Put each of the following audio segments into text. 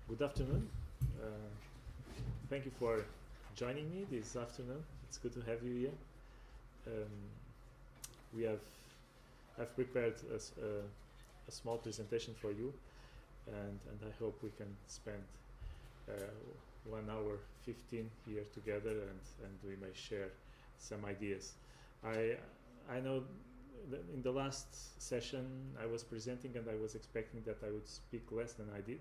Good afternoon. Uh, Thank you for joining me this afternoon. It's good to have you here. Um, we have I've prepared a small presentation for you, and I hope we can spend uh, 1 hour 15 here together, and we may share some ideas. I know that in the last session I was presenting and I was expecting that I would speak less than I did.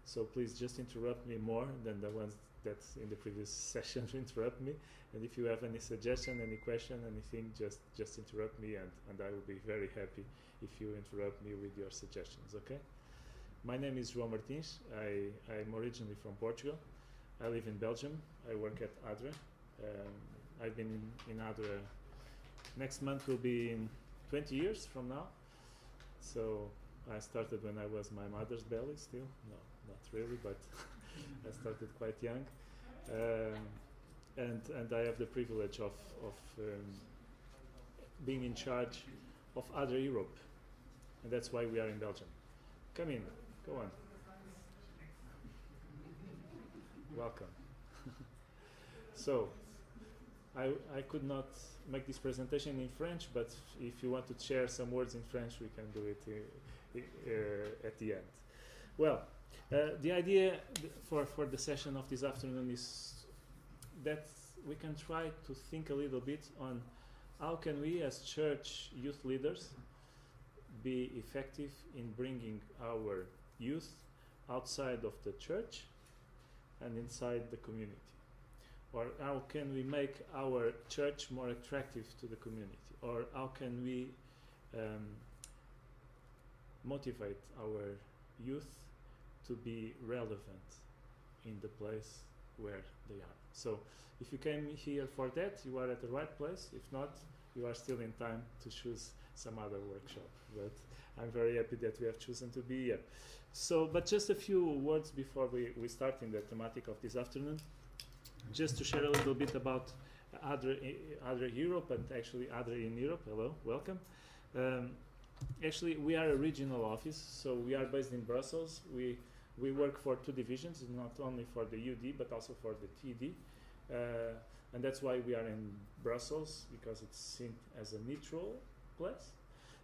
So please just interrupt me more than the ones that in the previous session interrupt me. And if you have any suggestion, any question, anything, just interrupt me, and I will be very happy if you interrupt me with your suggestions, okay? My name is Joao Martins. I'm originally from Portugal. I live in Belgium. I work at ADRA. I've been in ADRA. Next month will be in 20 years from now. So I started when I was my mother's belly still. No, not really, but I started quite young. And I have the privilege of being in charge of other Europe. And that's why we are in Belgium. Come in, go on. Welcome. So, I could not make this presentation in French, but if you want to share some words in French, we can do it at the end. Well, the idea for the session of this afternoon is that we can try to think a little bit on how can we as church youth leaders be effective in bringing our youth outside of the church and inside the community. Or how can we make our church more attractive to the community? Or how can we motivate our youth to be relevant in the place where they are? So if you came here for that, you are at the right place. If not, you are still in time to choose some other workshop. But I'm very happy that we have chosen to be here. So, but just a few words before we start in the thematic of this afternoon. Just to share a little bit about other Europe, and actually other in Europe. Hello, welcome. Actually, we are a regional office, so we are based in Brussels. We work for two divisions, not only for the UD but also for the TD, and that's why we are in Brussels, because it's seen as a neutral place.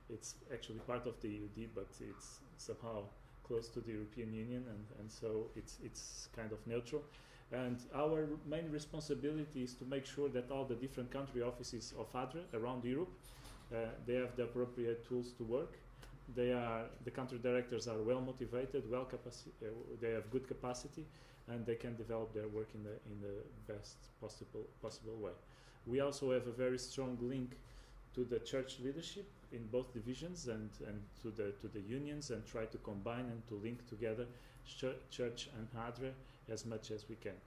It's actually part of the UD, but it's somehow close to the European Union, and so it's kind of neutral. And our main responsibility is to make sure that all the different country offices of ADRA around Europe, they have the appropriate tools to work. The country directors are well motivated, they have good capacity, and they can develop their work in the best possible way. We also have a very strong link to the church leadership in both divisions, and to the unions, and try to combine and to link together church and ADRA as much as we can.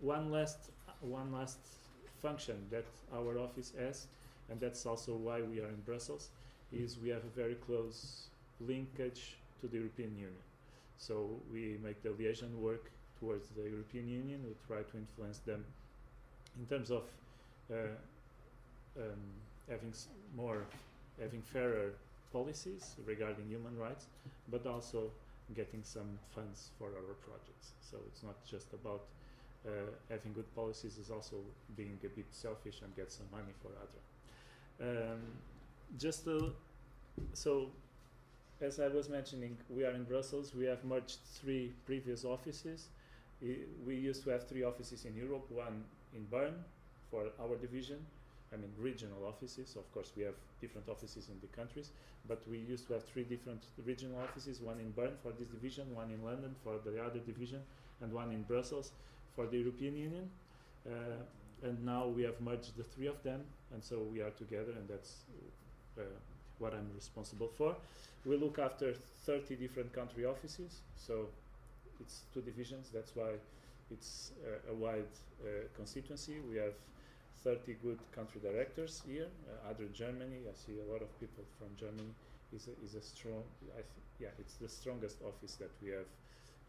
One last function that our office has, and that's also why we are in Brussels, is we have a very close linkage to the European Union. So we make the liaison work towards the European Union. We try to influence them in terms of having fairer policies regarding human rights, but also getting some funds for our projects. So it's not just about having good policies, it's also being a bit selfish and get some money for other. So as I was mentioning, we are in Brussels. We have merged 3 previous offices. We used to have 3 offices in Europe, one in Bern for our division, regional offices. Of course, we have different offices in the countries, but we used to have 3 different regional offices, one in Bern for this division, one in London for the other division, and one in Brussels for the European Union. And now we have merged the 3 of them, and so we are together, and that's what I'm responsible for. We look after 30 different country offices, so it's 2 divisions. That's why it's a wide constituency. We have 30 good country directors here. Other Germany, I see a lot of people from Germany. Is a strong. It's the strongest office that we have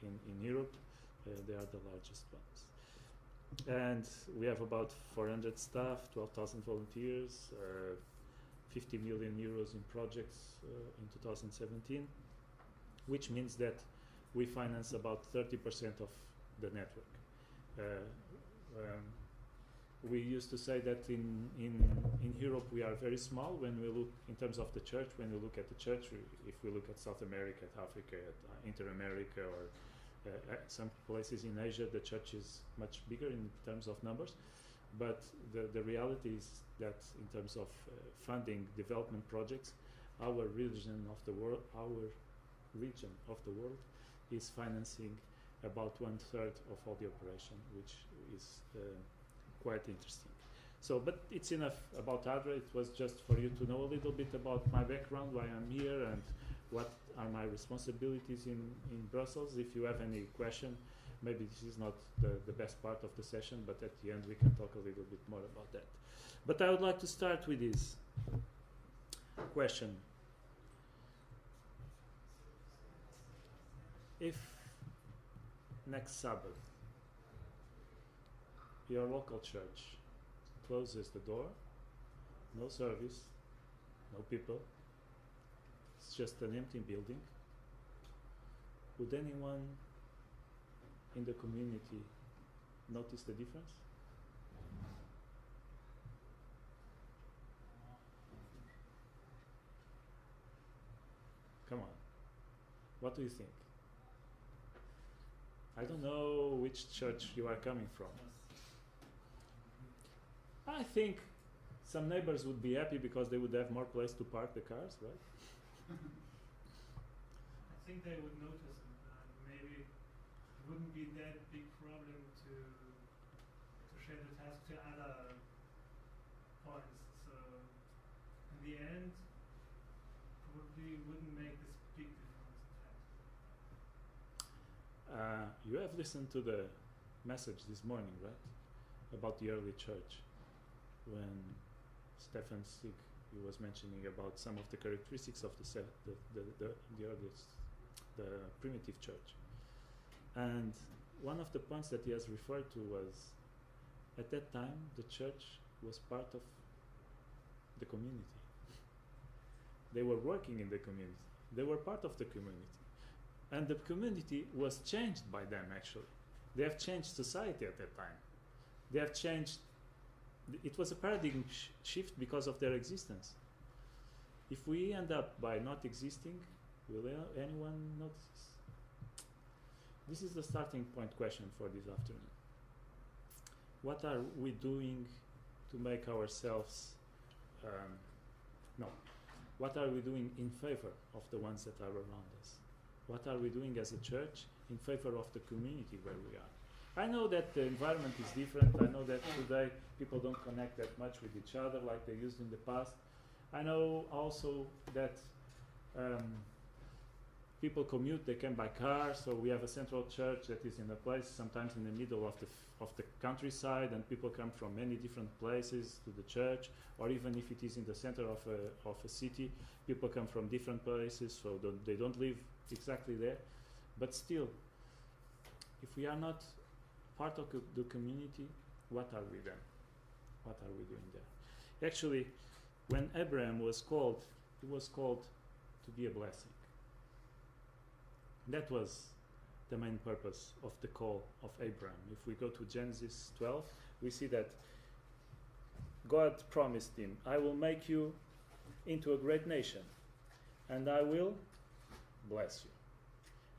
in Europe. They are the largest ones, and we have about 400 staff, 12,000 volunteers, 50 million euros in projects in 2017, which means that we finance about 30% of the network. Uh, um, we used to say that in Europe we are very small when we look in terms of the church. When we look at the church, if we look at South America, at Africa, at Inter-America, or some places in Asia, the church is much bigger in terms of numbers. But the reality is that in terms of funding development projects, our region of the world is financing about 1/3 of all the operation, which is quite interesting. So, but it's enough about ADRA. It was just for you to know a little bit about my background, why I'm here, and what are my responsibilities in Brussels. If you have any question, maybe this is not the best part of the session, but at the end we can talk a little bit more about that. But I would like to start with this question. If next Sabbath your local church closes the door, no service, no people, it's just an empty building, would anyone in the community notice the difference? Come on, what do you think? I don't know which church you are coming from. I think some neighbors would be happy because they would have more place to park the cars, right? I think they would notice it. Maybe it wouldn't be that big problem to share the task to other points. So in the end, probably wouldn't make this big difference. In fact. You have listened to the message this morning, right? About the early church, when Stefan Sig was mentioning about some of the characteristics of the earliest, the primitive church. And one of the points that he has referred to was, at that time, the church was part of the community. They were working in the community. They were part of the community. And the community was changed by them, actually. They have changed society at that time. They have changed. It was a paradigm shift because of their existence. If we end up by not existing, will anyone notice? This is the starting point question for this afternoon. What are we doing to make ourselves, what are we doing in favor of the ones that are around us? What are we doing as a church in favor of the community where we are? I know that the environment is different. I know that today people don't connect that much with each other like they used in the past. I know also that people commute, they come by car, so we have a central church that is in a place sometimes in the middle of the countryside, and people come from many different places to the church, or even if it is in the center of a city, people come from different places, so they don't live exactly there. But still, if we are not part of the community, what are we then? What are we doing there? Actually, when Abraham was called, he was called to be a blessing. That was the main purpose of the call of Abraham. If we go to Genesis 12, we see that God promised him, I will make you into a great nation, and I will bless you.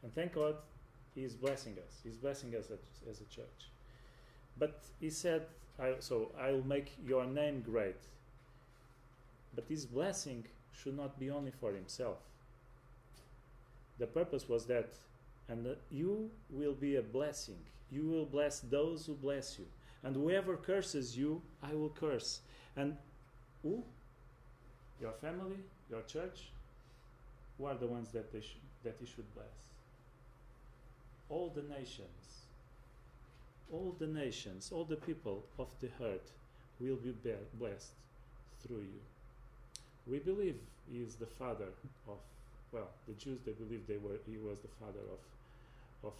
And thank God, he is blessing us. He's blessing us as a church. But he said, I will make your name great. But this blessing should not be only for himself. The purpose was that, and you will be a blessing. You will bless those who bless you. And whoever curses you, I will curse. And who? Your family, your church, who are the ones that he should bless? All the nations, all the people of the earth will be blessed through you. We believe he is the father of, the Jews, they believe he was the father of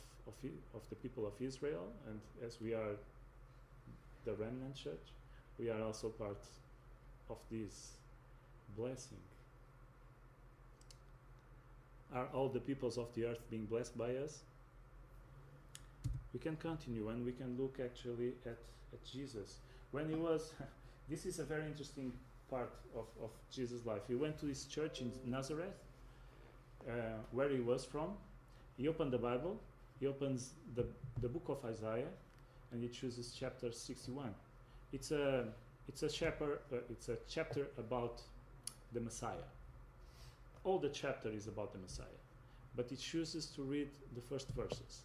the people of Israel, and as we are the remnant church, we are also part of this blessing. Are all the peoples of the earth being blessed by us? We can continue and we can look actually at Jesus. When he was, this is a very interesting part of Jesus' life. He went to his church in Nazareth, where he was from. He opened the Bible, he opens the book of Isaiah, and he chooses chapter 61. It's a chapter about the Messiah. All the chapter is about the Messiah, but he chooses to read the first verses.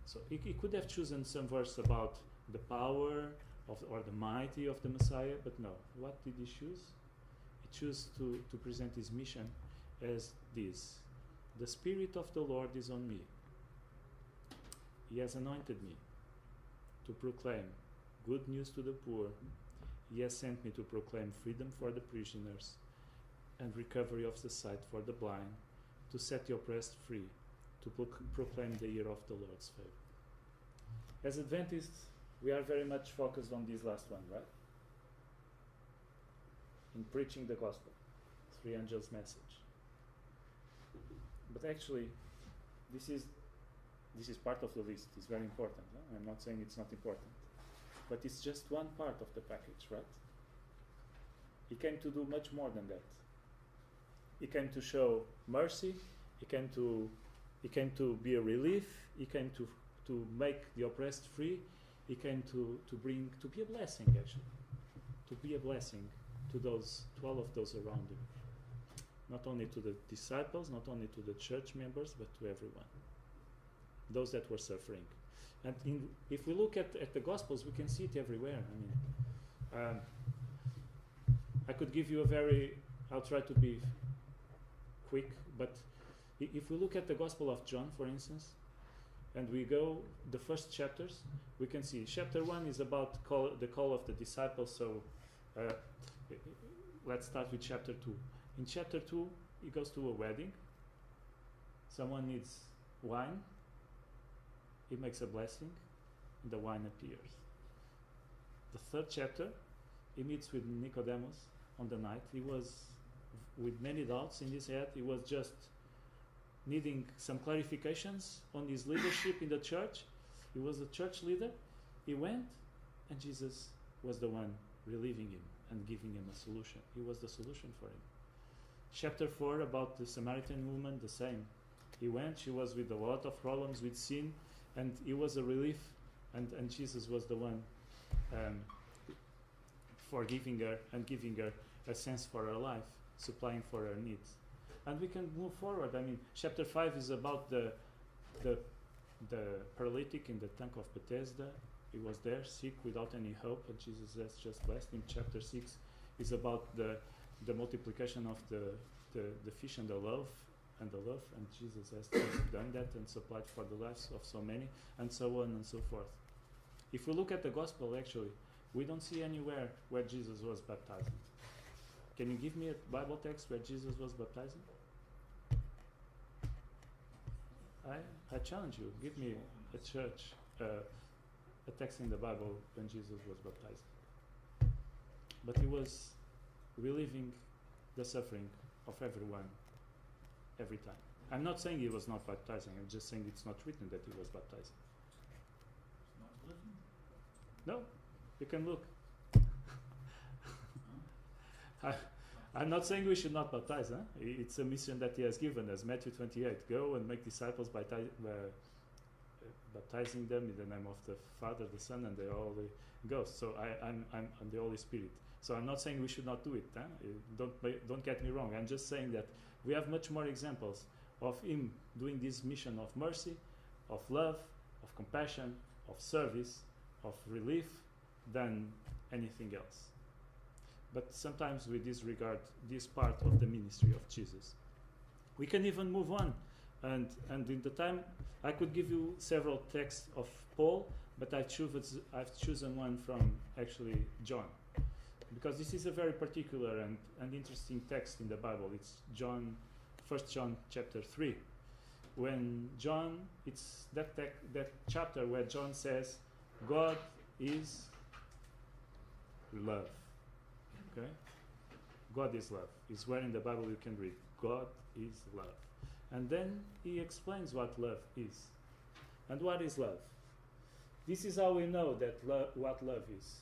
So he could have chosen some verse about the power or the mighty of the Messiah, but no. What did he choose? He chose to present his mission as this: the Spirit of the Lord is on me. He has anointed me to proclaim good news to the poor. He has sent me to proclaim freedom for the prisoners and recovery of the sight for the blind, to set the oppressed free, to proclaim the year of the Lord's favor. As Adventists, we are very much focused on this last one, right? In preaching the gospel, three angels' message. But actually, this is part of the list. It's very important. No? I'm not saying it's not important, but it's just one part of the package, right? He came to do much more than that. He came to show mercy. He came to be a relief. He came to make the oppressed free. He came to be a blessing, actually, to be a blessing to all of those around him. Not only to the disciples, not only to the church members, but to everyone. Those that were suffering. And if we look at the Gospels, we can see it everywhere. I mean, I could give you I'll try to be quick, but if we look at the Gospel of John, for instance, and we go the first chapters, we can see chapter 1 is about the call of the disciples. So let's start with chapter 2. In chapter 2, he goes to a wedding. Someone needs wine. He makes a blessing, and the wine appears. The third chapter, he meets with Nicodemus on the night. He was with many doubts in his head. He was just needing some clarifications on his leadership in the church. He was a church leader. He went, and Jesus was the one relieving him and giving him a solution. He was the solution for him. Chapter 4 about the Samaritan woman, the same. He went, she was with a lot of problems with sin, and it was a relief, and Jesus was the one forgiving her and giving her a sense for her life, supplying for her needs. And we can move forward. I mean, chapter 5 is about the paralytic in the tank of Bethesda. He was there, sick, without any hope, and Jesus has just blessed him. Chapter 6 is about the multiplication of the fish and the loaf, and Jesus has just done that and supplied for the lives of so many, and so on and so forth. If we look at the gospel, actually, we don't see anywhere where Jesus was baptizing. Can you give me a Bible text where Jesus was baptizing? I challenge you, give me a text in the Bible when Jesus was baptizing. But he was relieving the suffering of everyone every time. I'm not saying he was not baptizing, I'm just saying it's not written that he was baptizing. It's not written? No, you can look. I'm not saying we should not baptize. Huh? It's a mission that he has given us. Matthew 28, go and make disciples by baptizing them in the name of the Father, the Son, and the Holy Ghost. So I'm the Holy Spirit. So I'm not saying we should not do it. Huh? Don't get me wrong. I'm just saying that we have much more examples of him doing this mission of mercy, of love, of compassion, of service, of relief than anything else. But sometimes we disregard this part of the ministry of Jesus. We can even move on. And in the time, I could give you several texts of Paul, but I've chosen one from actually John. Because this is a very particular and interesting text in the Bible. It's 1 John chapter 3. When John, it's that chapter where John says, God is love. Okay? God is love. It's where in the Bible you can read, God is love. And then he explains what love is. And what is love? This is how we know that what love is.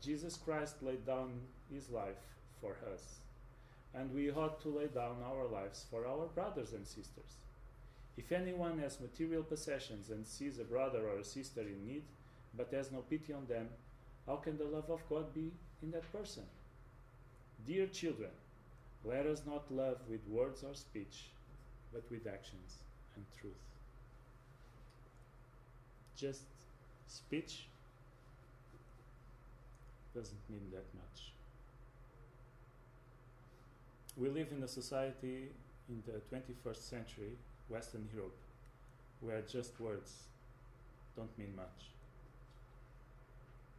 Jesus Christ laid down his life for us, and we ought to lay down our lives for our brothers and sisters. If anyone has material possessions and sees a brother or a sister in need, but has no pity on them, how can the love of God be in that person? Dear children, let us not love with words or speech, but with actions and truth. Just speech doesn't mean that much. We live in a society in the 21st century, Western Europe, where just words don't mean much.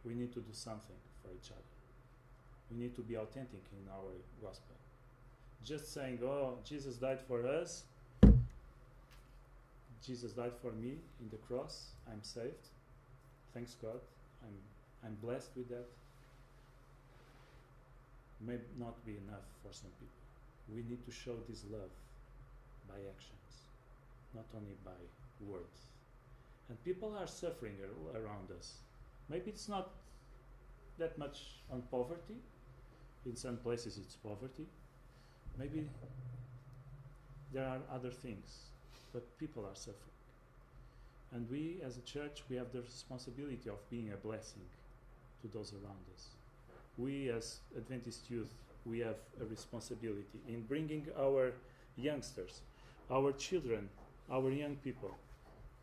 We need to do something for each other. We need to be authentic in our gospel. Just saying, oh, Jesus died for us, Jesus died for me in the cross, I'm saved, thanks God, I'm blessed with that, may not be enough for some people. We need to show this love by actions, not only by words. And people are suffering around us. Maybe it's not that much on poverty. In some places it's poverty. Maybe there are other things, but people are suffering. And we as a church, we have the responsibility of being a blessing to those around us. We as Adventist Youth, we have a responsibility in bringing our youngsters, our children, our young people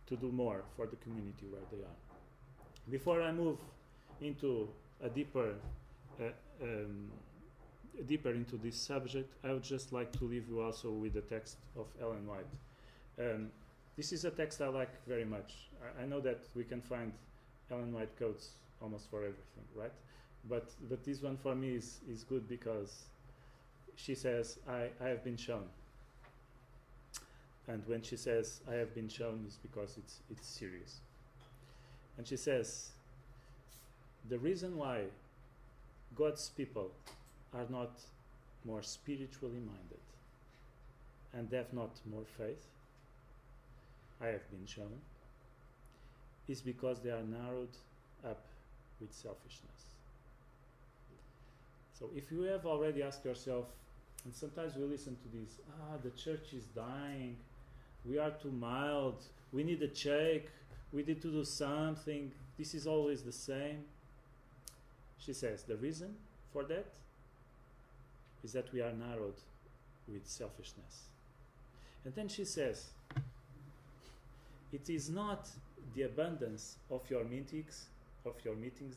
to do more for the community where they are. Before I move into a deeper into this subject, I would just like to leave you also with the text of Ellen White. This is a text I like very much. I know that we can find Ellen White quotes almost for everything, right? But this one for me is good because she says, I have been shown. And when she says, I have been shown, it's because it's serious. And she says, the reason why God's people are not more spiritually minded and have not more faith, I have been shown, is because they are narrowed up with selfishness. So if you have already asked yourself, and sometimes we listen to this, the church is dying, we are too mild, we need a shake, we need to do something, this is always the same. She says the reason for that is that we are narrowed with selfishness. And then she says, it is not the abundance of your meetings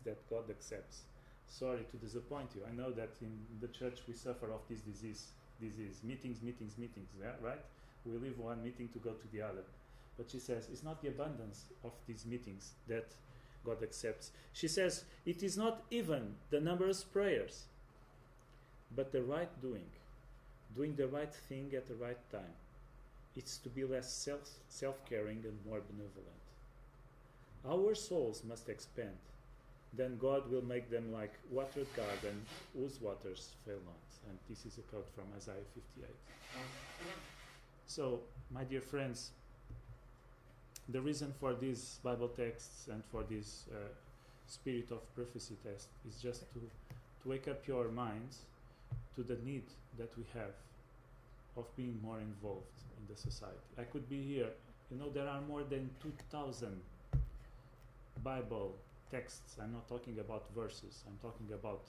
that God accepts. Sorry to disappoint you. I know that in the church we suffer of this disease. Meetings, yeah, right? We leave one meeting to go to the other. But she says, it's not the abundance of these meetings that God accepts. She says, it is not even the numerous prayers, but the right doing the right thing at the right time. It's to be less self-caring and more benevolent. Our souls must expand. Then God will make them like watered garden whose waters fail not. And this is a quote from Isaiah 58. So, my dear friends, the reason for these Bible texts and for this spirit of prophecy test is just to wake up your minds to the need that we have of being more involved in the society. I could be here. There are more than 2,000 Bible texts. I'm not talking about verses. I'm talking about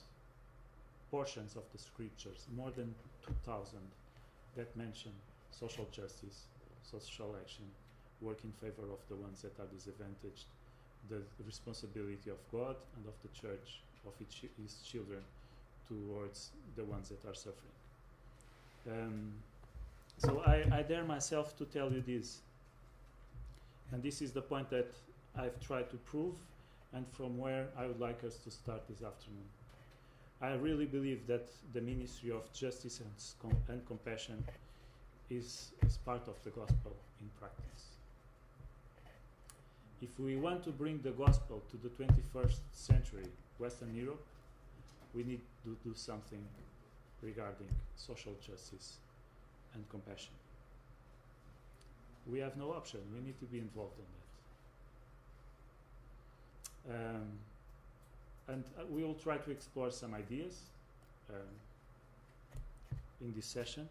portions of the scriptures. More than 2,000 that mention social justice, social action, work in favor of the ones that are disadvantaged, the responsibility of God and of the church, of his children, towards the ones that are suffering. So I dare myself to tell you this. And this is the point that I've tried to prove and from where I would like us to start this afternoon. I really believe that the ministry of justice and compassion is part of the gospel in practice. If we want to bring the gospel to the 21st century Western Europe, we need to do something regarding social justice and compassion. We have no option. We need to be involved in that. And we will try to explore some ideas in this session.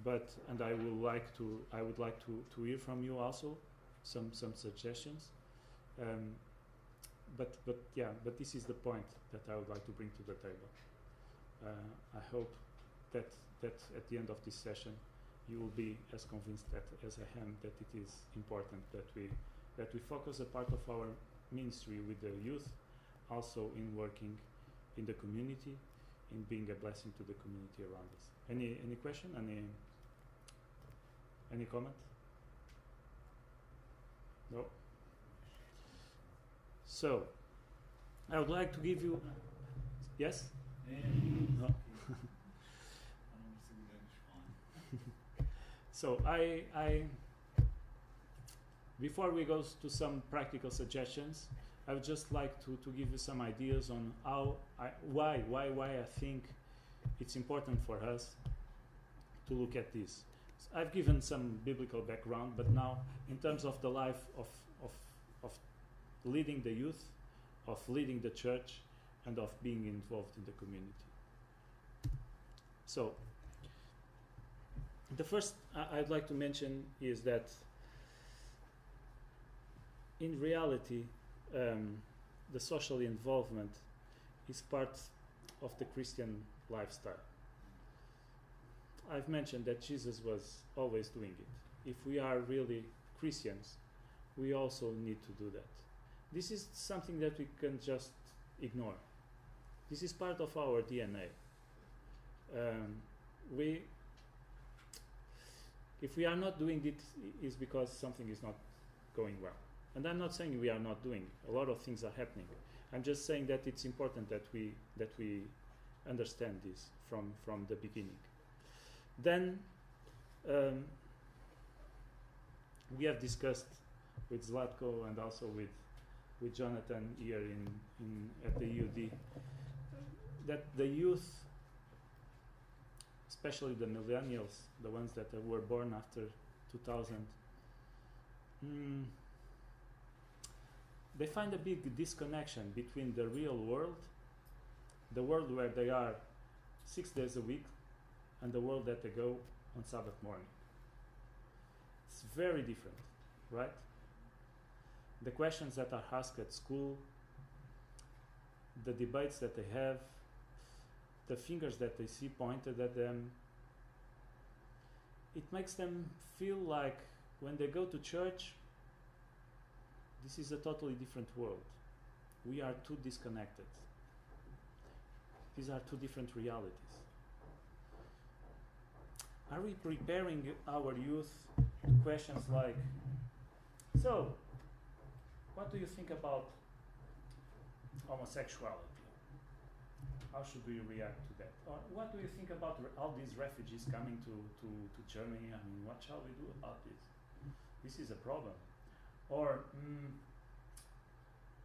And I would like to hear from you also some suggestions. But this is the point that I would like to bring to the table. I hope that at the end of this session you will be as convinced as I am that it is important that we focus a part of our ministry with the youth, also in working in the community, in being a blessing to the community around us. Any question? Any comment? No? So, I would like to give you... Yes? No? So, I before we go to some practical suggestions, I would just like to give you some ideas on why I think it's important for us to look at this. So I've given some biblical background, but now in terms of the life of leading the youth, of leading the church, and of being involved in the community. So the first I'd like to mention is that in reality the social involvement is part of the Christian lifestyle. I've mentioned that Jesus was always doing it. If we are really Christians, we also need to do that. This is something that we can just ignore. This is part of our DNA. If we are not doing it, is because something is not going well. And I'm not saying we are not doing. A lot of things are happening. I'm just saying that it's important that we understand this from the beginning. Then we have discussed with Zlatko and also with Jonathan here at the UD that the youth, especially the millennials, the ones that were born after 2000, they find a big disconnection between the real world, the world where they are 6 days a week, and the world that they go on Sabbath morning. It's very different, right? The questions that are asked at school, the debates that they have, the fingers that they see pointed at them, it makes them feel like when they go to church, this is a totally different world. We are too disconnected. These are two different realities. Are we preparing our youth to questions like, so, what do you think about homosexuality? How should we react to that? Or what do you think about all these refugees coming to Germany? I mean, what shall we do about this? This is a problem. Or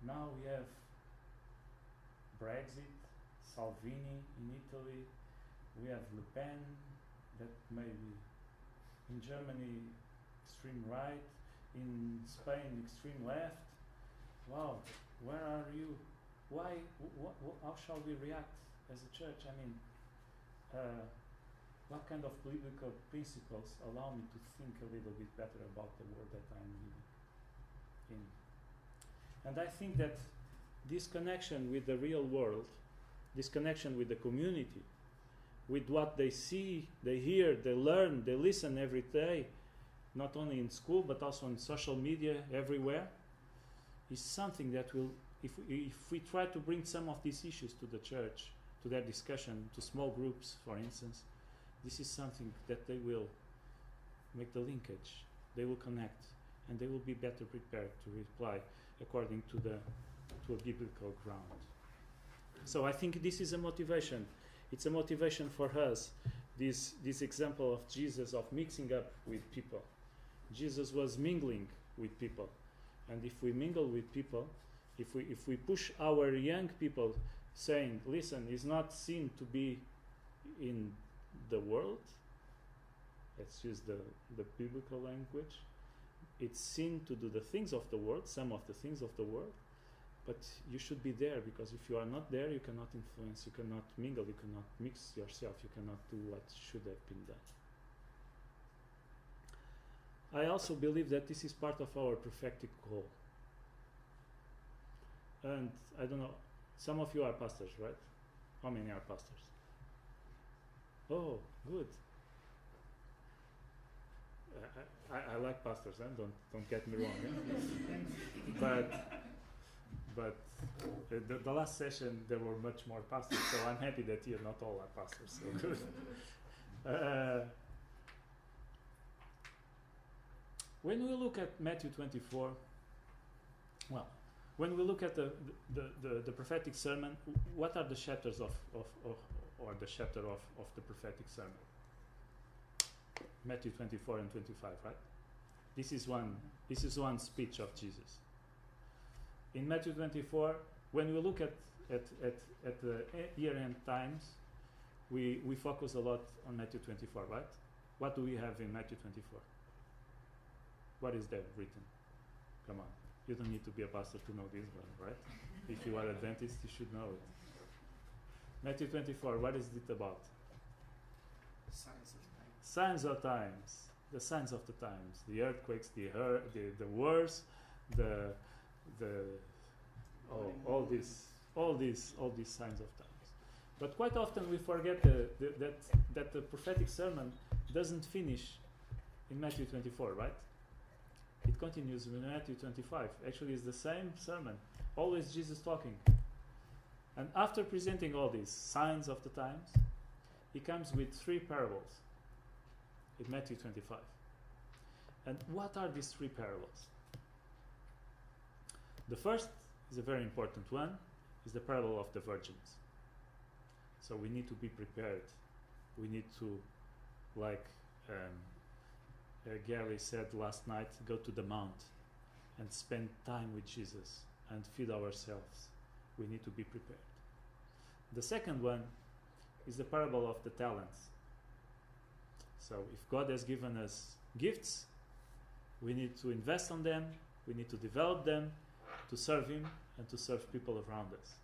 now we have Brexit, Salvini in Italy, we have Le Pen, that may be in Germany extreme right, in Spain extreme left. Wow, where are you? Why? How shall we react as a church? I mean, what kind of biblical principles allow me to think a little bit better about the world that I'm living in? And I think that this connection with the real world, this connection with the community, with what they see, they hear, they learn, they listen every day, not only in school but also on social media, everywhere, is something that will, if we try to bring some of these issues to the church, to their discussion, to small groups, for instance, this is something that they will make the linkage, they will connect, and they will be better prepared to reply according to a biblical ground. So I think this is a motivation. It's a motivation for us, this example of Jesus of mixing up with people. Jesus was mingling with people. And if we mingle with people, if we push our young people saying, listen, it's not sin to be in the world, let's use the biblical language, it's sin to do the things of the world, some of the things of the world, but you should be there, because if you are not there, you cannot influence, you cannot mingle, you cannot mix yourself, you cannot do what should have been done. I also believe that this is part of our prophetic call. And I don't know, some of you are pastors, right? How many are pastors? Oh, good. I like pastors, don't get me wrong. But the last session there were much more pastors, so I'm happy that here not all are pastors. So good. When we look at Matthew 24, well, when we look at the prophetic sermon, what are the chapters of the chapter of the prophetic sermon? Matthew 24 and 25, right? This is one speech of Jesus. In Matthew 24, when we look at the year-end times, we focus a lot on Matthew 24, right? What do we have in Matthew 24? What is there written? Come on. You don't need to be a pastor to know this one, right? If you are Adventist, you should know it. Matthew 24, what is it about? Signs of times. The signs of the times. The earthquakes, the wars, all these signs of times. But quite often we forget that the prophetic sermon doesn't finish in Matthew 24, right? It continues in Matthew 25. Actually, it's the same sermon. Always Jesus talking. And after presenting all these signs of the times, he comes with 3 parables in Matthew 25. And what are these 3 parables? The first is a very important one, is the parable of the virgins. So we need to be prepared. We need to, like Gary said last night, go to the mount and spend time with Jesus and feed ourselves. We need to be prepared. The second one is the parable of the talents. So if God has given us gifts, we need to invest on them, we need to develop them, to serve Him and to serve people around us.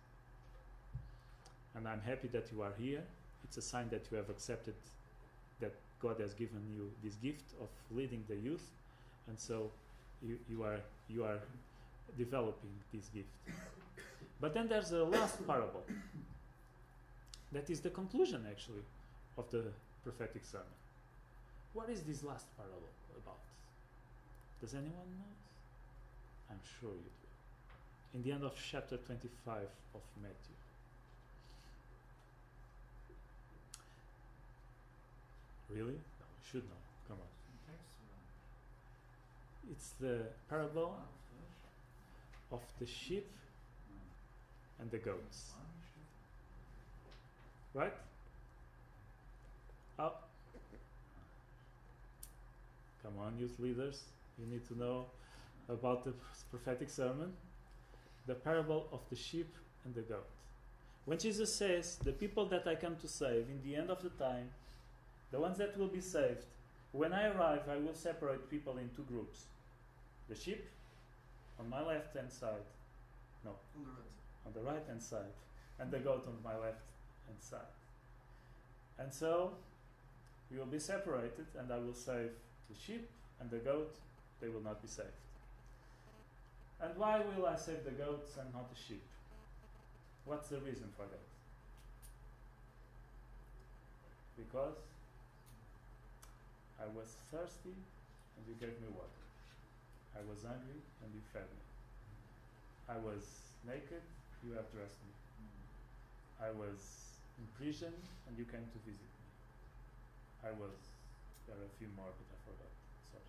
And I'm happy that you are here. It's a sign that you have accepted that God has given you this gift of leading the youth, and so you are developing this gift. But then there's a last parable that is the conclusion, actually, of the prophetic sermon. What is this last parable about? Does anyone know? I'm sure you do. In the end of chapter 25 of Matthew. Really? No, you should know. Come on. It's the parable of the sheep and the goats. Right? Oh. Come on, youth leaders. You need to know about the prophetic sermon. The parable of the sheep and the goat. When Jesus says, the people that I come to save in the end of the time, the ones that will be saved, when I arrive, I will separate people in 2 groups. The sheep on my left hand side. No. On the right hand side. And the goat on my left hand side. And so, we will be separated, and I will save the sheep and the goat. They will not be saved. And why will I save the goats and not the sheep? What's the reason for that? Because I was thirsty and you gave me water. I was hungry and you fed me. I was naked, you have dressed me. I was in prison and you came to visit me. There are a few more, but I forgot. Sorry.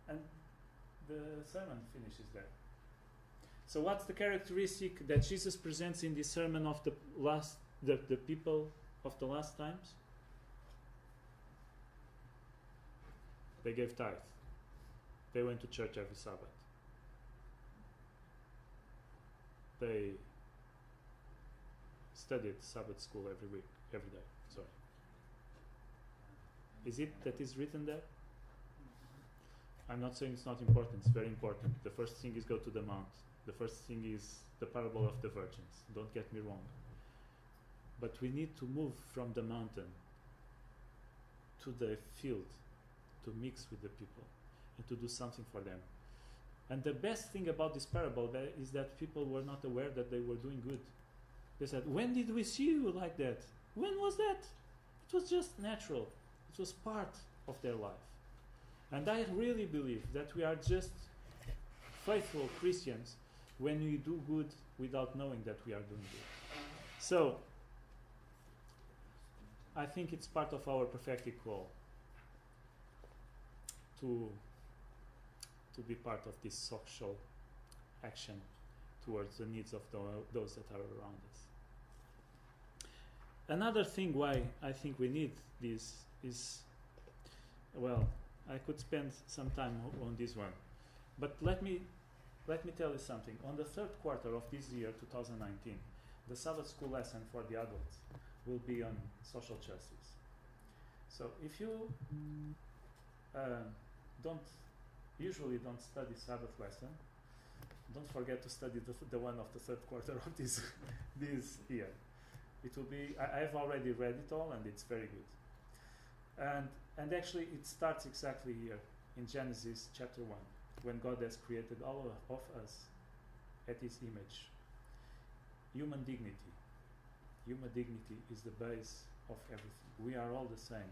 And the sermon finishes there. So what's the characteristic that Jesus presents in this sermon of the people of the last times? They gave tithe. They went to church every Sabbath. They studied Sabbath school every week, every day. Sorry. Is it that is written there? I'm not saying it's not important, it's very important. The first thing is go to the mount. The first thing is the parable of the virgins. Don't get me wrong. But we need to move from the mountain to the field, to mix with the people, and to do something for them. And the best thing about this parable is that people were not aware that they were doing good. They said, when did we see you like that? When was that? It was just natural. It was part of their life. And I really believe that we are just faithful Christians when we do good without knowing that we are doing good. So, I think it's part of our prophetic call to be part of this social action towards the needs of those that are around us. Another thing why I think we need this is, well, I could spend some time on this one, but let me tell you something. On the third quarter of this year, 2019, the Sabbath school lesson for the adults will be on social justice. So if you usually don't study Sabbath lesson, don't forget to study the one of the third quarter of this year. It will be, I've already read it all, and it's very good. And actually it starts exactly here in Genesis chapter 1, when God has created all of us at His image. Human dignity. Human dignity is the base of everything. We are all the same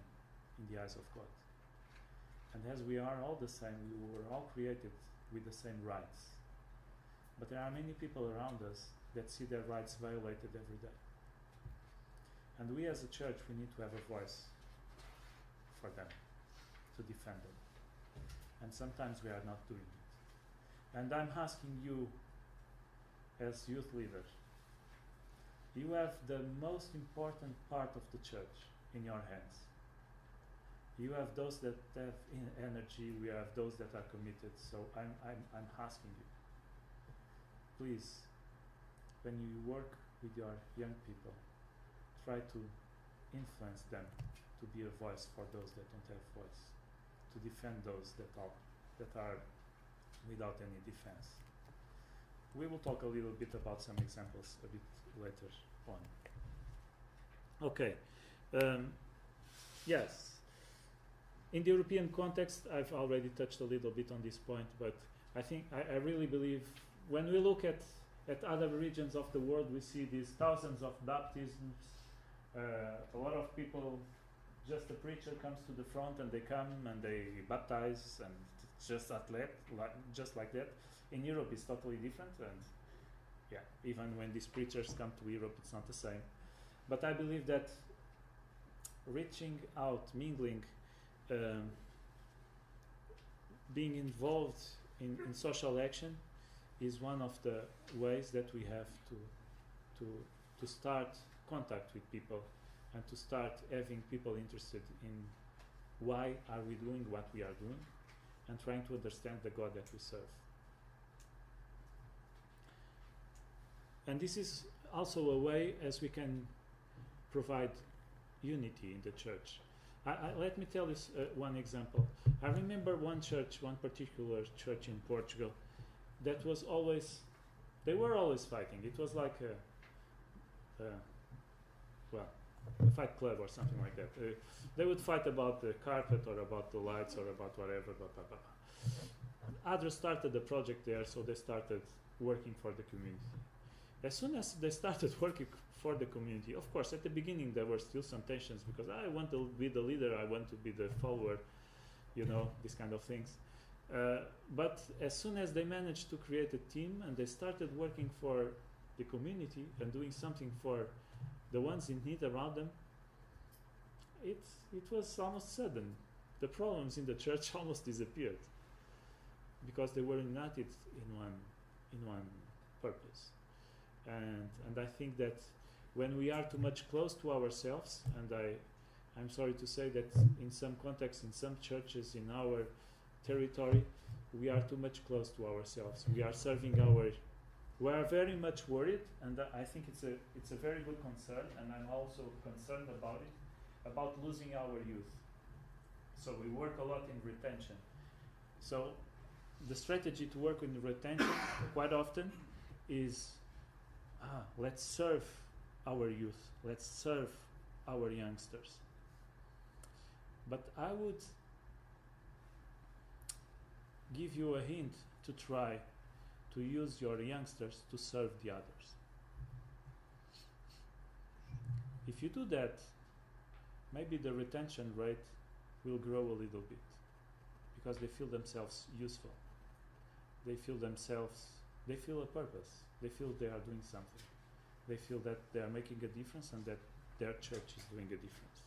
in the eyes of God. And as we are all the same, we were all created with the same rights. But there are many people around us that see their rights violated every day. And we as a church, we need to have a voice for them, to defend them. And sometimes we are not doing it. And I'm asking you, as youth leaders, you have the most important part of the church in your hands. You have those that have energy, we have those that are committed. So I'm asking you, please, when you work with your young people, try to influence them to be a voice for those that don't have voice, to defend those that are without any defense. We will talk a little bit about some examples a bit later on. Okay. Yes. In the European context, I've already touched a little bit on this point, but I think I really believe when we look at other regions of the world, we see these thousands of baptisms. A lot of people, just the preacher comes to the front and they come and they baptize, and it's just just like that. In Europe, it's totally different, and yeah, even when these preachers come to Europe, it's not the same. But I believe that reaching out, mingling, being involved in social action is one of the ways that we have to start contact with people and to start having people interested in why are we doing what we are doing and trying to understand the God that we serve. And this is also a way as we can provide unity in the church. Let me tell you one example. I remember one particular church in Portugal that was always, they were always fighting. It was like a fight club or something like that. They would fight about the carpet or about the lights or about whatever. Blah, blah, blah. Others started a project there, so they started working for the community. As soon as they started working for the community, of course, at the beginning there were still some tensions because I want to be the leader, I want to be the follower, these kind of things. But as soon as they managed to create a team and they started working for the community and doing something for the ones in need around them, it was almost sudden. The problems in the church almost disappeared because they were united in one purpose. And I think that when we are too much close to ourselves, and I'm sorry to say that in some contexts, in some churches, in our territory, we are too much close to ourselves. We are serving we are very much worried, and I think it's a very good concern, and I'm also concerned about it, about losing our youth. So we work a lot in retention. So the strategy to work with retention quite often is let's serve our youth, let's serve our youngsters. But I would give you a hint to try to use your youngsters to serve the others. If you do that, maybe the retention rate will grow a little bit, because they feel themselves useful. They feel a purpose. They feel they are doing something. They feel that they are making a difference and that their church is doing a difference.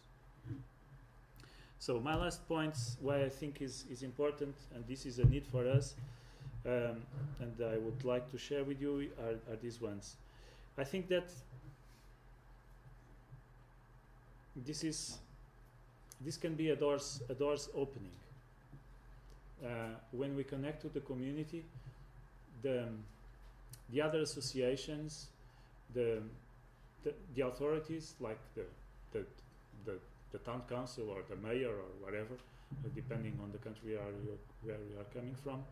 So my last points, why I think is important, and this is a need for us, and I would like to share with you are these ones. I think that this can be a doors opening. When we connect to the community, the other associations, the authorities like the town council or the mayor or whatever, depending on the country where you are coming from,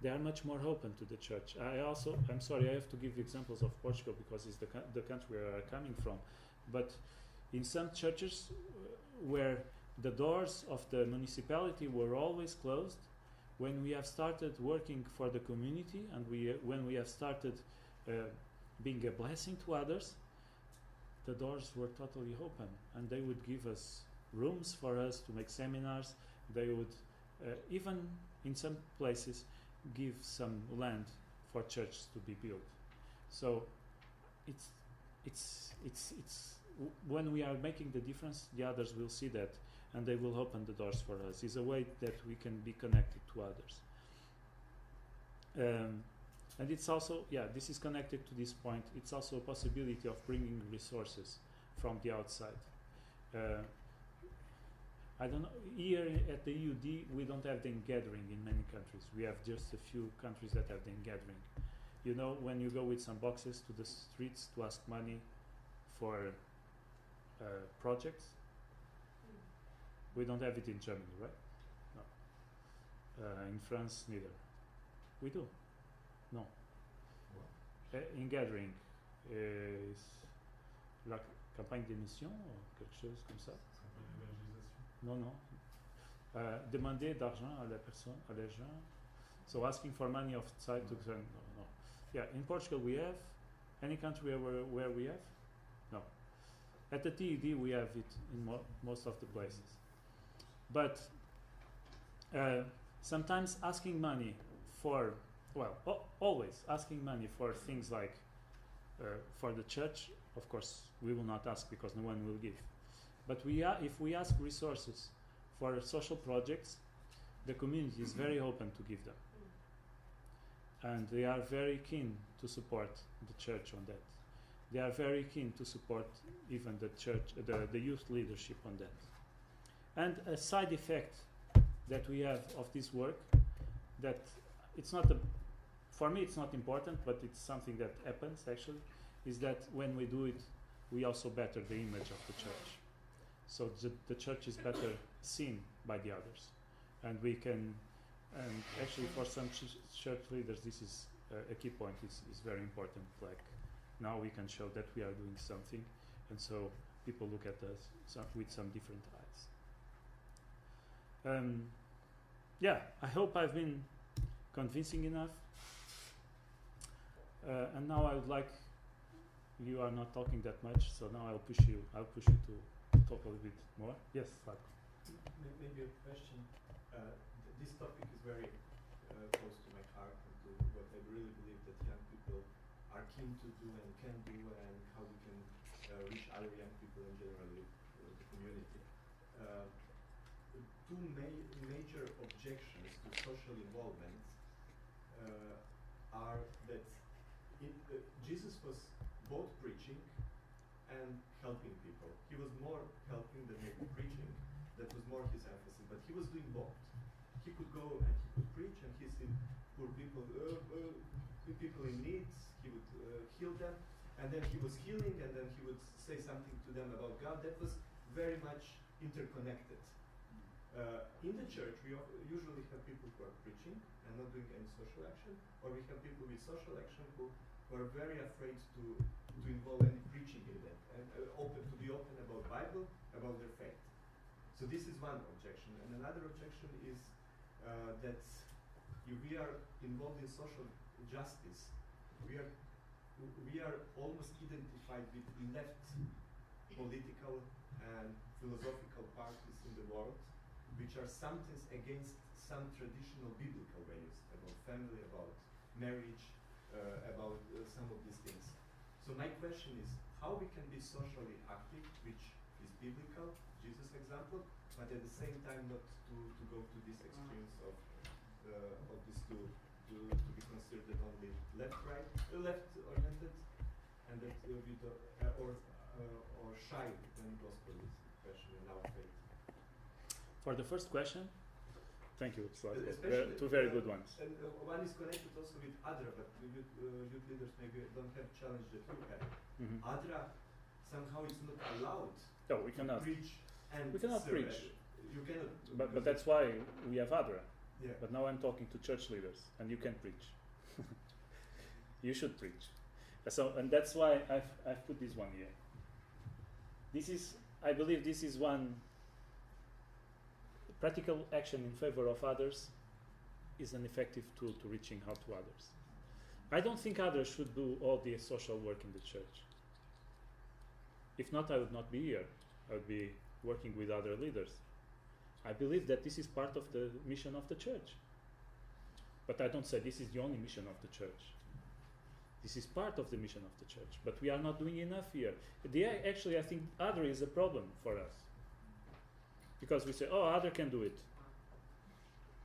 they are much more open to the church. I'm sorry, I have to give examples of Portugal because it's the country where I am coming from, but in some churches where the doors of the municipality were always closed, when we have started working for the community and when we have started being a blessing to others, the doors were totally open, and they would give us rooms for us to make seminars. They would even in some places give some land for church to be built. So it's when we are making the difference, the others will see that, and they will open the doors for us. It's a way that we can be connected to others. And it's also, this is connected to this point, it's also a possibility of bringing resources from the outside. I don't know, here at the EUD we don't have the gathering in many countries. We have just a few countries that have the gathering. You know, when you go with some boxes to the streets to ask money for projects, we don't have it in Germany, right? No. In France, neither. We do. No. In gathering, is la campagne d'émission ou quelque chose comme ça? Non. Demander d'argent à la personne, à les gens. So asking for money outside to send. No. Yeah, in Portugal we have. Any country where we have? No. At the TED we have it in most of the places. But sometimes asking money for, always asking money for things like for the church, of course we will not ask because no one will give. But if we ask resources for social projects, the community is very open to give them. And they are very keen to support the church on that. They are very keen to support even the church, the youth leadership on that. And a side effect that we have of this work, that it's not for me it's not important, but it's something that happens actually, is that when we do it, we also better the image of the church. So the church is better seen by the others, and we can, and actually for some church leaders this is a key point. It's very important. Like now we can show that we are doing something, and so people look at us with some different eyes. I hope I've been convincing enough. And now I would like, you are not talking that much, so now I'll push you to talk a little bit more. Yes, Slavko. Maybe a question. This topic is very close to my heart and to what I really believe that young people are keen to do and can do, and how we can reach other young people and generally the community. Two major objections to social involvement are that Jesus was both preaching and helping people. He was more helping than maybe preaching. That was more his emphasis, but he was doing both. He could go and he could preach, and he see poor people, people in need. He would heal them, and then he was healing, and then he would say something to them about God. That was very much interconnected. In the church, we usually have people who are preaching and not doing any social action, or we have people with social action who are very afraid to involve any preaching in that, and to be open about Bible, about their faith. So this is one objection, and another objection is that if we are involved in social justice, we are almost identified with left political and philosophical parties in the world, which are sometimes against some traditional biblical values about family, about marriage, about some of these things. So my question is, how we can be socially active, which is biblical, Jesus' example, but at the same time not to go to these extremes of these two, to be considered only left-oriented, and that or shy when gospel is question in our faith. For the first question, thank you. It's like two Especially, very good ones. And one is connected also with ADRA, but youth leaders maybe don't have challenge that you have. Mhm. ADRA somehow is not allowed No, we to cannot. preach and We cannot serve. preach. You cannot. But that's why we have ADRA. Yeah. But now I'm talking to church leaders, and you can preach. You should preach. So, and that's why I've put this one here. I believe this is one practical action in favor of others is an effective tool to reaching out to others. I don't think others should do all the social work in the church. If not, I would not be here. I would be working with other leaders. I believe that this is part of the mission of the church. But I don't say this is the only mission of the church. This is part of the mission of the church. But we are not doing enough here. Actually, I think other is a problem for us. Because we say, oh, other can do it.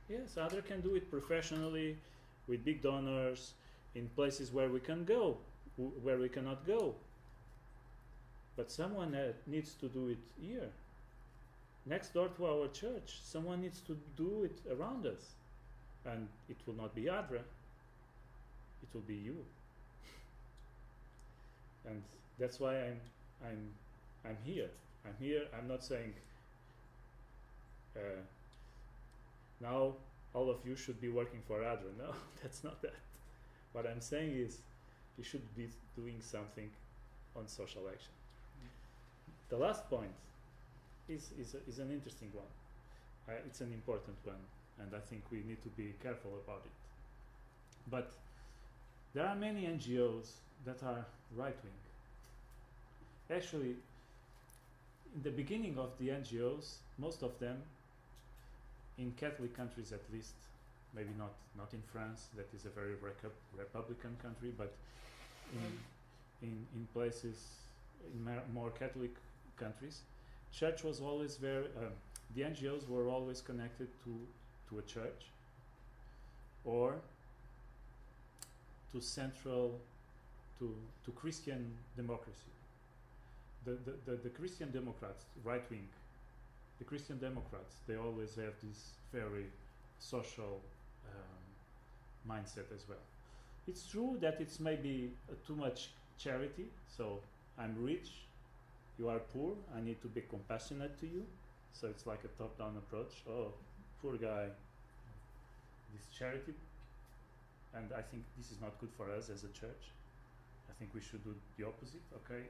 Yes, other can do it professionally, with big donors, in places where we can go, where we cannot go. But someone needs to do it here. Next door to our church, someone needs to do it around us. And it will not be Adra, it will be you. And that's why I'm here. I'm here. I'm not saying now all of you should be working for Adra. No, that's not that. What I'm saying is you should be doing something on social action. The last point is an interesting one. It's an important one, and I think we need to be careful about it. But there are many NGOs that are right-wing. Actually, in the beginning of the NGOs, most of them, in Catholic countries at least, maybe not in France, that is a very Republican country, but in places, in more Catholic countries, church was always very, the NGOs were always connected to a church or to Christian democracy. The Christian Democrats, right wing, the Christian Democrats, they always have this very social mindset as well. It's true that it's maybe too much charity, so I'm rich, you are poor, I need to be compassionate to you. So it's like a top-down approach. Oh, poor guy, this charity. And I think this is not good for us as a church. I think we should do the opposite. Okay,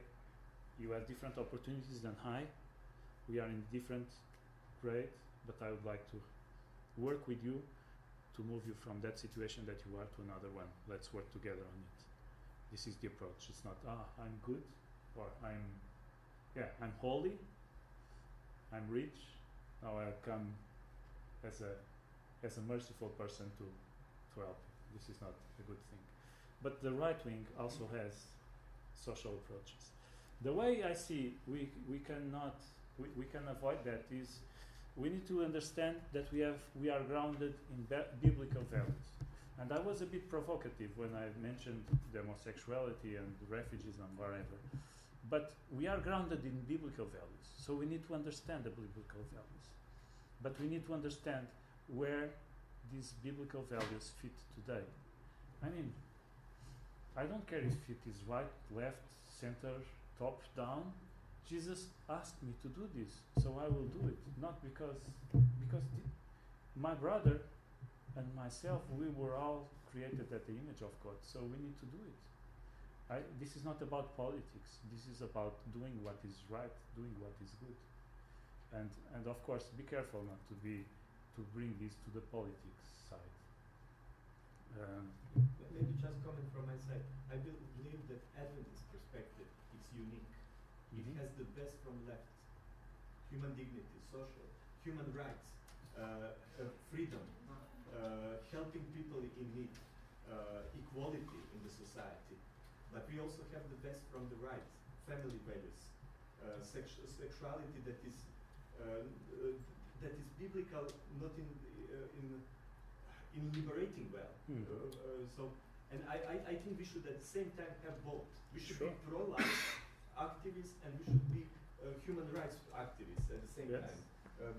you have different opportunities than I. We are in different grade, but I would like to work with you to move you from that situation that you are to another one. Let's work together on it. This is the approach. It's not, I'm good, or I'm holy, I'm rich, now I come as a merciful person to help. This is not a good thing. But the right wing also has social approaches. The way I see we can avoid that is we need to understand that we are grounded in biblical values. And I was a bit provocative when I mentioned the homosexuality and the refugees and whatever. But we are grounded in biblical values. So we need to understand the biblical values. But we need to understand where these biblical values fit today. I mean, I don't care if it is right, left, center, top, down. Jesus asked me to do this, so I will do it. Not because my brother and myself, we were all created at the image of God, so we need to do it. This is not about politics. This is about doing what is right, doing what is good, and of course, be careful not to bring this to the politics side. Maybe just coming from my side, I believe that Adventist perspective is unique. It has the best from left: human dignity, social, human rights, freedom, helping people in need, equality in the society. But we also have the best from the right: family values, sexuality that is biblical, not in liberating well. And I think we should at the same time have both. We should be pro-life activists, and we should be human rights activists at the same time.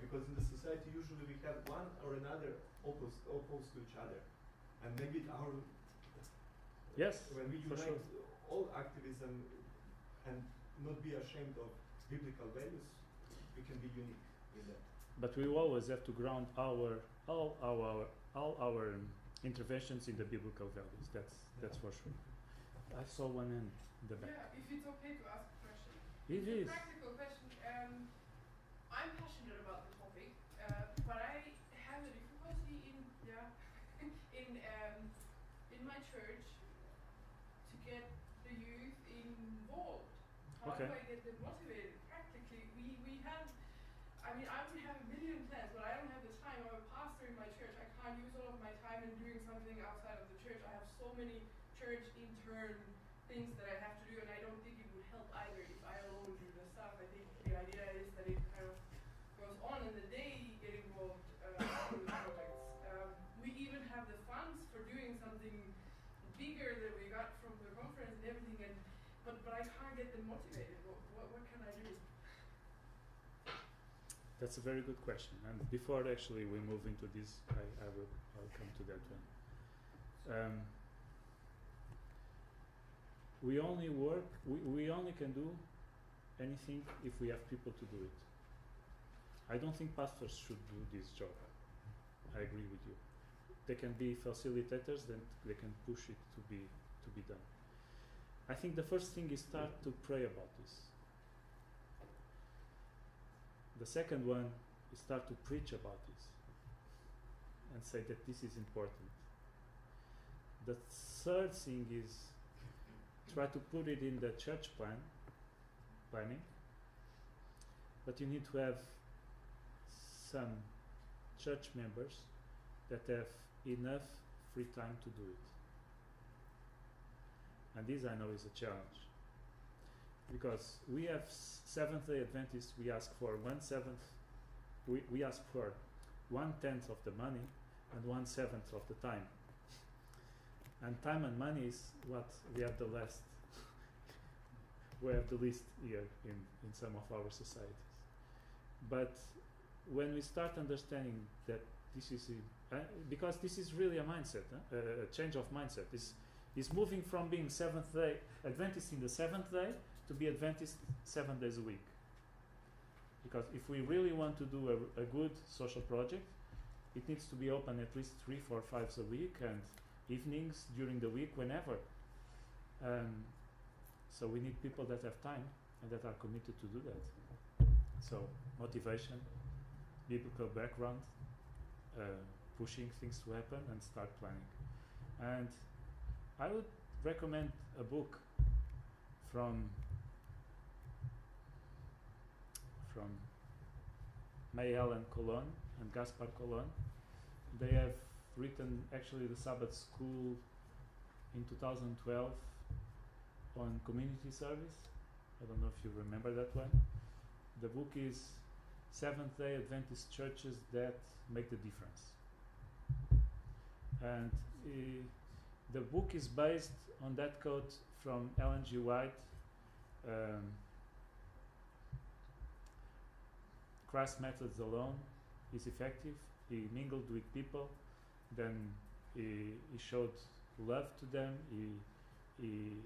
Because in the society usually we have one or another opposed to each other. And maybe when we unite all activism and not be ashamed of biblical values, we can be unique in that. But we always have to ground all our interventions in the biblical values. That's for sure. I saw one in the back. Yeah, if it's okay to ask a question. It is. A practical question. I'm passionate about the topic, but I have a difficulty in my church to get the youth involved. How do I get them motivated? Practically, we have. I mean, I would have a million plans, but I don't have the time. I'm a pastor in my church. I can't use all of my time in doing something outside of the church. I have so many church intern things that I have to do, and I don't think it would help either if I alone do the stuff. I think the idea is that it kind of goes on, and that they get involved in the projects. We even have the funds for doing something bigger that we got from the conference and everything, but I can't get them motivated. What can I do? That's a very good question. And before actually we move into this, I'll come to that one. We only can do anything if we have people to do it. I don't think pastors should do this job. I agree with you. They can be facilitators, then they can push it to be done. I think the first thing is start to pray about this. The second one is start to preach about this and say that this is important. The third thing is try to put it in the church planning, but you need to have some church members that have enough free time to do it. And this I know is a challenge. Because we have Seventh-day Adventists, we ask for 1/7, we ask for 1/10 of the money and 1/7 of the time. And time and money is what we have the least. We have the least here in some of our societies. But when we start understanding that this is because this is really a mindset, a change of mindset. Is moving from being Seventh-day Adventist in the seventh day to be Adventist 7 days a week. Because if we really want to do a good social project, it needs to be open at least 3, 4, 5 a week, and evenings during the week, whenever. So we need people that have time and that are committed to do that. So motivation, biblical background, pushing things to happen, and start planning. And I would recommend a book from May Ellen Colon and Gaspar Colon. They have written actually the Sabbath School in 2012 on community service. I don't know if you remember that one. The book is Seventh-day Adventist Churches That Make the Difference. And the book is based on that quote from Ellen G. White, Christ's methods alone is effective. He mingled with people, then he showed love to them, he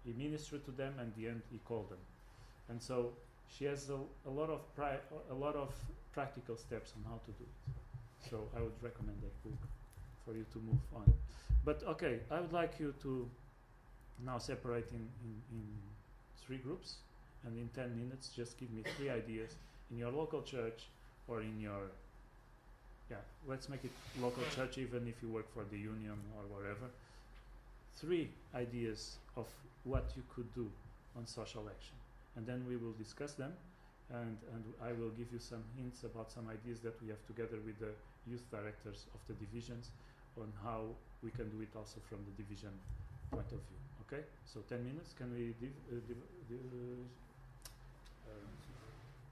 ministered to them, and in the end he called them. And so she has a lot of practical steps on how to do it. So I would recommend that book for you to move on. But okay, I would like you to now separate in 3 groups, and in 10 minutes just give me 3 ideas in your local church or in your, let's make it local church even if you work for the union or wherever. 3 ideas of what you could do on social action, and then we will discuss them, and I will give you some hints about some ideas that we have together with the youth directors of the divisions on how we can do it also from the division point of view. Okay, so 10 minutes. Can we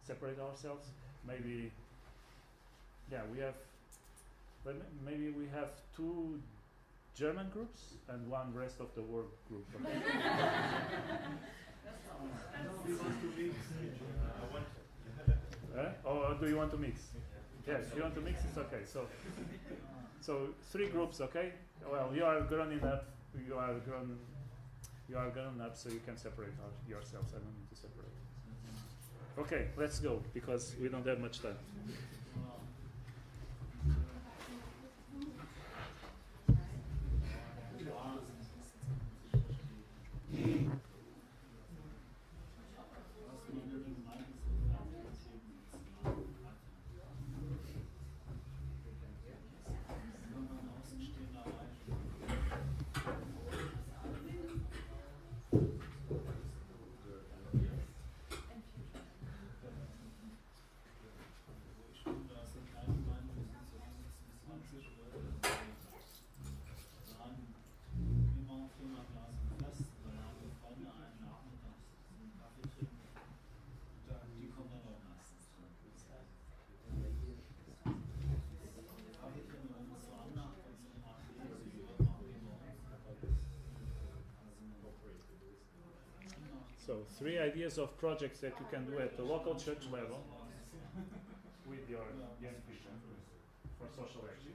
separate ourselves? Maybe, we have. Maybe we have 2 German groups and 1 rest of the world group. Okay? Or do you want to mix? Yes, you want to mix? It's okay. So 3 groups. Okay. Well, you are grown up. You are grown up, so you can separate yourselves. I don't need to separate. Okay, let's go because we don't have much time. So 3 ideas of projects that you can do at the local church level with your young people for social action.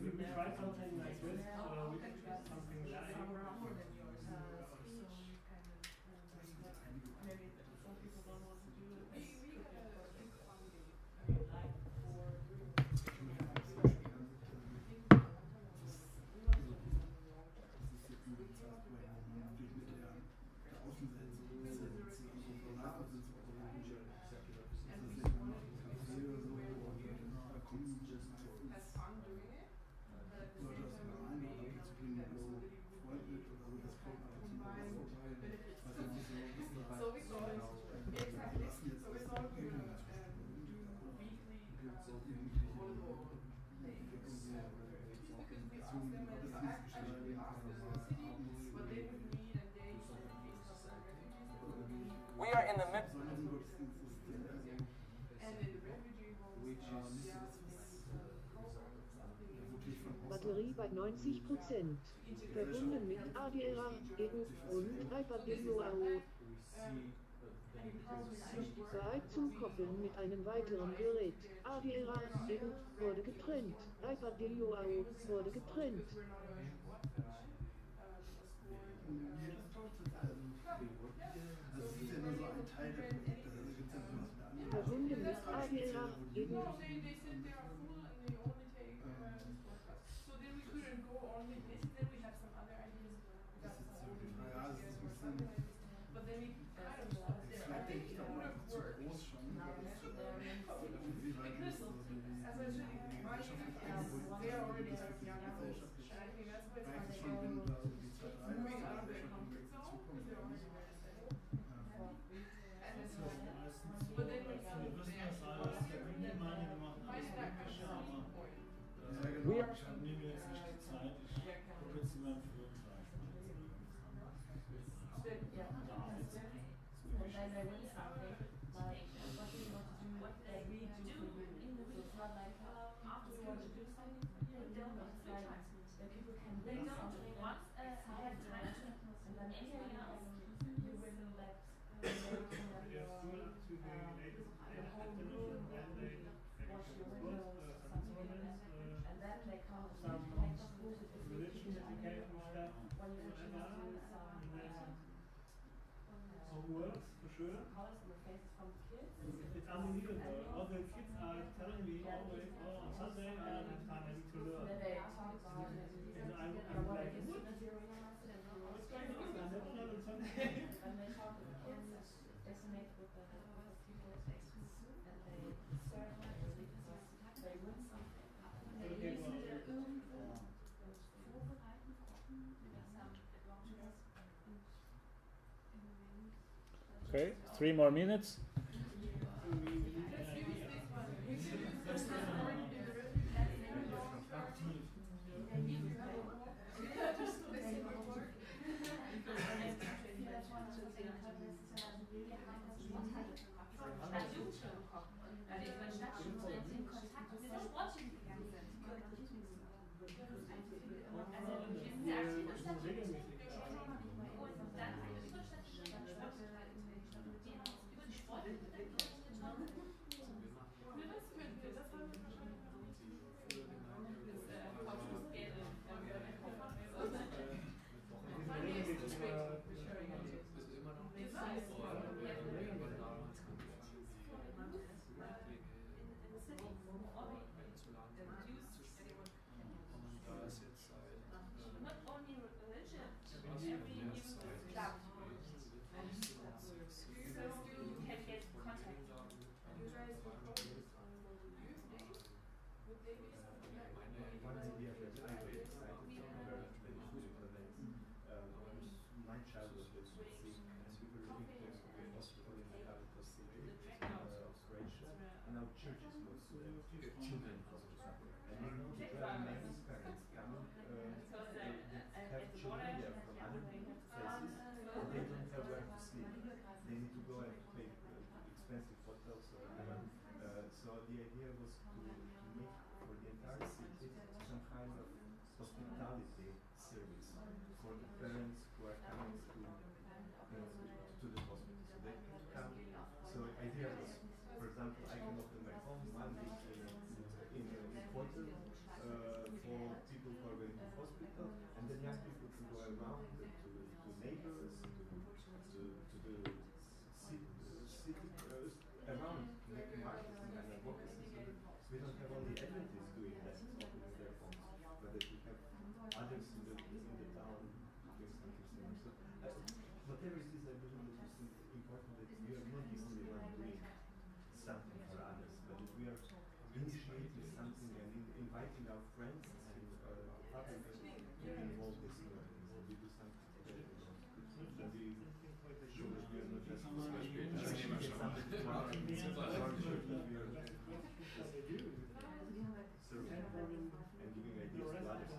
We tried something like this, something live. Maybe some people don't want to do it. We had a big fun day. I mean, like for has fun doing it, but at the same time we that somebody would combine benefits. So we thought exactly. So we thought we were do weekly volleyball things. Because we asked them, actually we asked the city what they would need, and they said based on the refugees. We are in the midst. And in the refugee homes, Batterie bei 90%. Verbunden mit ADRA, EU und Joao. Bereit zum Koppeln mit einem weiteren Gerät. ADRA, EU wurde getrennt. Joao wurde getrennt. Das ist ja nur so ein Teil der Projekte, also gibt es ja noch viele andere. Verbunden mit ADRA, EU. No, they said they are full and they only take so then we couldn't go on with this. Then we have some other ideas. We got some old ideas or something like this. But then we kind of stopped there. I Vielleicht think denke ich it da would auch have zu worked. groß schon. Because Wie weit ist das so as I said, die Gesellschaft mit eingebunden they ist, already das have für die young adults. gesellschaftlich And I think that's why it's eigentlich hard schon to bin, da so die zwei, drei moving Jahre out of their Gesellschaft comfort in zone Zukunft. because they're already very settled. And Das then, ist meistens so, but then when wir you wissen das alles, der Mini-Money, wir machen alles find that Mögliche, kind of aber point. Ja, genau. ich nehme mir jetzt nicht die Zeit, ich gucke jetzt lieber einen Film rein. They are still up to the latest afternoon, then they some religion education stuff, whatever, and then some words for sure. It's unbelievable. All the kids are telling me always, oh, on Sunday I don't have time, I need to learn. And I'm like, what? What's going on? I never learn on Sunday. Okay, well, Okay, 3 more minutes. One idea that I was excited from where when you implement, my child was sick and we were looking close to the hospital in the capital city of Croatia, and our churches was children hospital. And you know, there are many parents coming that have children there from other places, and they don't have where to sleep. They need to go and pay expensive hotels or whatever. So the idea was to make for the entire city some kind of hospitality service for the parents who are coming to the hospital. So they can come. So the idea was, for example, I can open my home one week in a quarter for people who are going to hospital, and then young people can go around to neighbors, to the city around, making markets and advocacy. So we don't have only Adventists doing that, opening their homes, but that we have others in the town doing something similar. So whatever it is, I believe that it's important that we are not the only one doing something for others, but that we are initiating something and inviting our friends and others to be involved in this. We do something together. And we show that we are not just and giving ideas to others.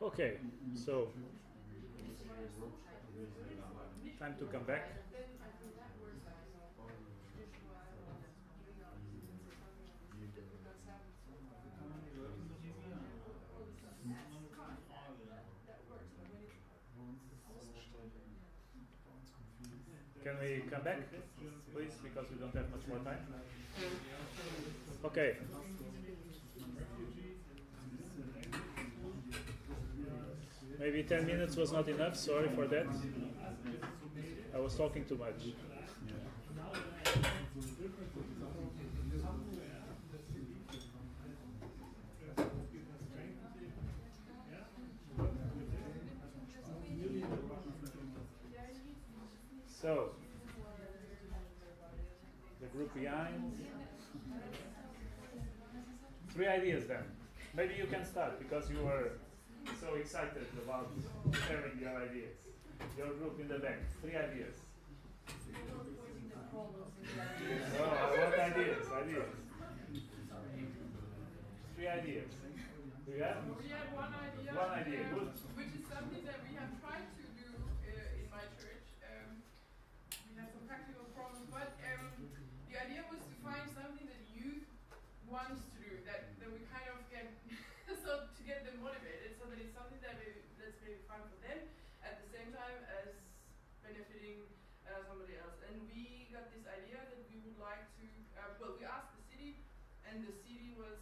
Okay, so time to come back. Can we come back, please, because we don't have much more time? Okay. Maybe 10 minutes was not enough, sorry for that. I was talking too much. So, the group behind. 3 ideas then. Maybe you can start because you were so excited about sharing your ideas. Your group in the back, 3 ideas. Oh, I want ideas. 3 ideas. Do you have? We have one idea. One idea, good. Which is something that we have tried to do in my church. We had some practical problems, but the idea was to find something that youth wants to do, that we kind of get, so to get them motivated, so that it's something that's maybe fun for them, at the same time as benefiting somebody else. And we got this idea that we would like to, we asked the city, and the city was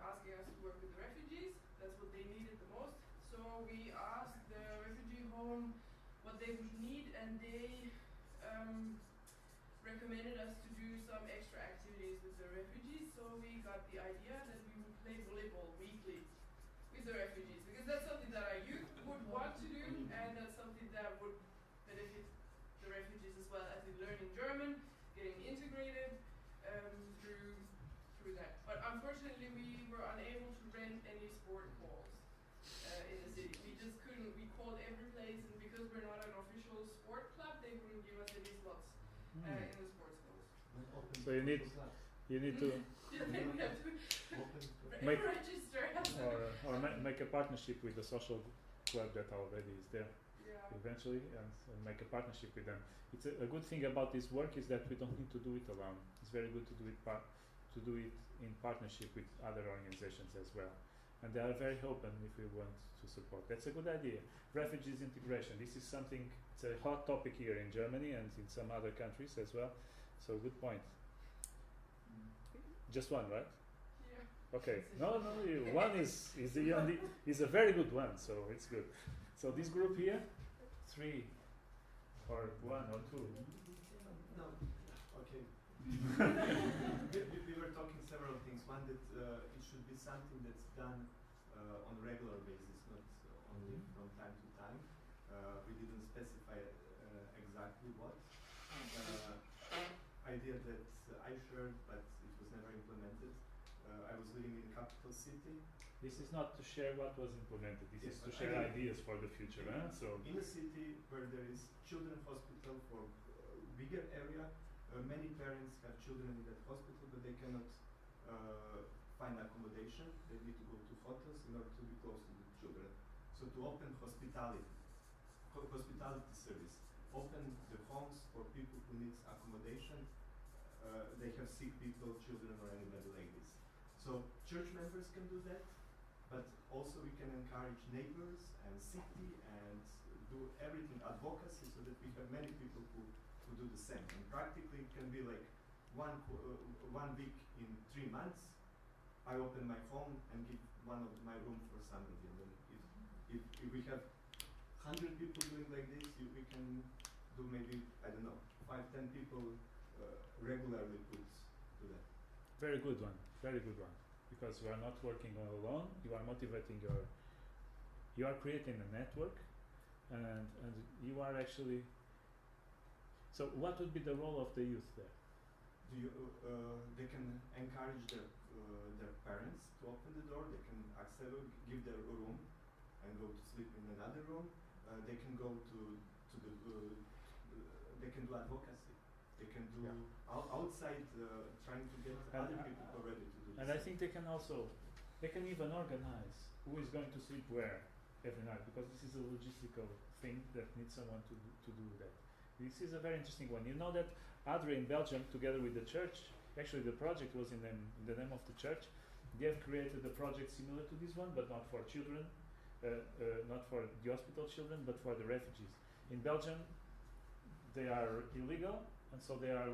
asking us to work with the refugees. That's what they needed the most. So we asked the refugee home what they would need, and they recommended us to do some extra activities with the refugees. So we got the idea that we would play volleyball weekly with the refugees, because that's something that our youth would want to do, and that's something that would benefit the refugees as well, as in learning German, getting integrated through that. But unfortunately, we were unable to rent any sport balls in the city. We just couldn't. We called every place, and because we're not an official sport club, they wouldn't give us any slots in the sports halls. So you need to Yeah, then we have to Make- register. or make a partnership with the social club that already is there Yeah. eventually, and make a partnership with them. It's a good thing about this work is that we don't need to do it alone. It's very good to do it in partnership with other organizations as well, and they are very open if we want to support. That's a good idea. Refugees integration. This is something. It's a hot topic here in Germany and in some other countries as well. So good point. Just one, right? Yeah. Okay. No. One is the only is a very good one. So it's good. So this group here, 3, or 1 or 2. No. Okay. we were talking several things. One, that it should be something that's done on a regular basis, not only from time to time. We didn't specify exactly what. Idea that I shared, but it was never implemented. I was living in the capital city. This is not to share what was implemented. This Yes, is to but share I- ideas for the future. So In a city where there is children hospital for bigger area, many parents have children in that hospital, but they cannot find accommodation. They need to go to hotels in order to be close to the children. So to open hospitality service, open the homes for people who need accommodation. They have sick people, children, or anybody like this. So church members can do that, but also we can encourage neighbors and city and do everything, advocacy, so that we have many people who do the same. And practically it can be like one week in 3 months. I open my home and give one of my room for somebody. And then if we have 100 people doing like this, we can do maybe, I don't know, 5-10 people regularly put to that. very good one. Because you are not working alone. You are motivating you are creating a network, and you are actually. So what would be the role of the youth there? They can encourage their parents to open the door. They can give their room and go to sleep in another room. They can go to the. They can do advocacy. They can do outside, trying to get other people already to do. And I think they can even organize who is going to sleep where every night, because this is a logistical thing that needs someone to do that. This is a very interesting one. You know that Adre in Belgium, together with the church, actually the project was in the name of the church. They have created a project similar to this one, but not for children, not for the hospital children, but for the refugees. In Belgium, they are illegal, and so they are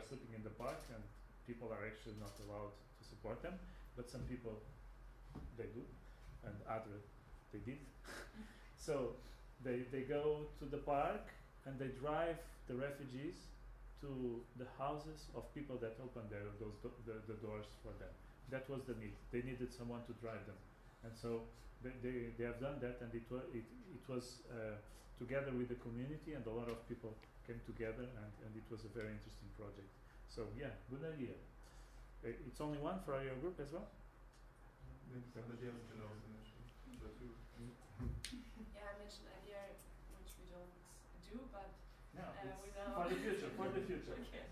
sleeping in the park, and people are actually not allowed to support them. But some people, they do, and others, they did. So they go to the park, and they drive the refugees to the houses of people that open the doors for them. That was the need. They needed someone to drive them, and so they have done that, and it was together with the community, and a lot of people came together, and it was a very interesting project. So yeah, good idea. It's only one for your group as well? Maybe somebody else can also mention. But you. Yeah, I mentioned an idea which we don't do, but No, we know for the future. For the future. Okay.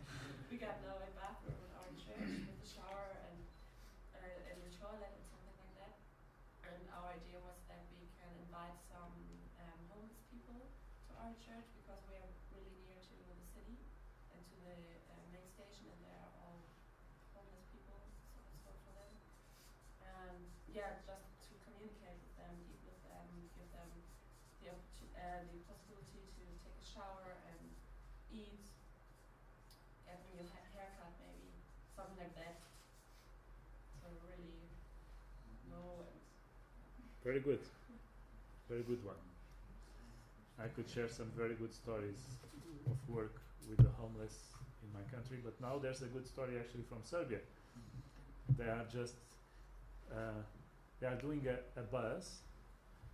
We got now a bathroom in our church with a shower and a toilet and something like that. And our idea was that we can invite some homeless people to our church because we are really near to the city and to the main station, and they are all homeless people, so for them. And yeah, just to communicate with them, eat with them, give them the possibility to take a shower and eat, get a new haircut maybe, something like that. So really know and Very good. Very good one. I could share some very good stories of work with the homeless in my country, but now there's a good story actually from Serbia. They are just they are doing a bus.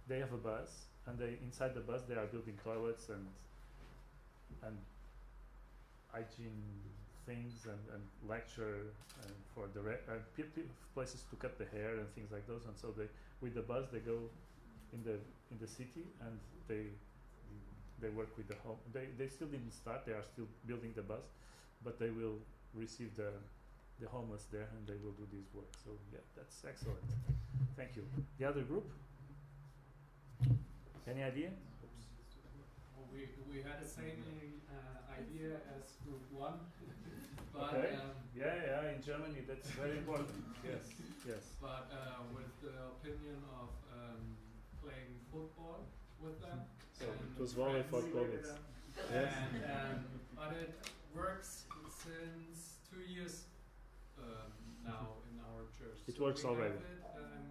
They have a bus, and inside the bus they are building toilets and hygiene things and lecture and for the places to cut the hair and things like those. And so with the bus they go in the city, and they work with the home. They still didn't start. They are still building the bus, but they will receive the homeless there, and they will do this work. So yeah, that's excellent. Thank you. The other group? Any idea? Well, we had the same idea as group one, but Okay. Yeah. In Germany, that's very important. Yes. But with the opinion of playing football with them. So and it was volley for friends. COVID. Yes. And but it works since 2 years now in our church. It So works we already.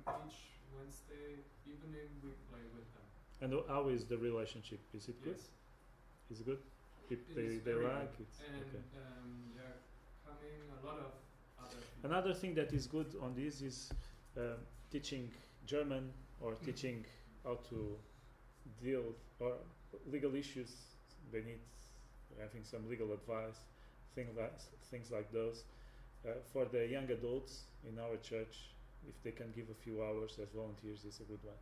Have it, each Wednesday evening we play with them. And how is the relationship? Is it good? Yes. Is it good? It They is they very like good. it. And Okay. they're coming a lot of other people. Another thing that is good on this is teaching German or teaching how to deal or legal issues. They need having some legal advice, things like those. For the young adults in our church, if they can give a few hours as volunteers, is a good one.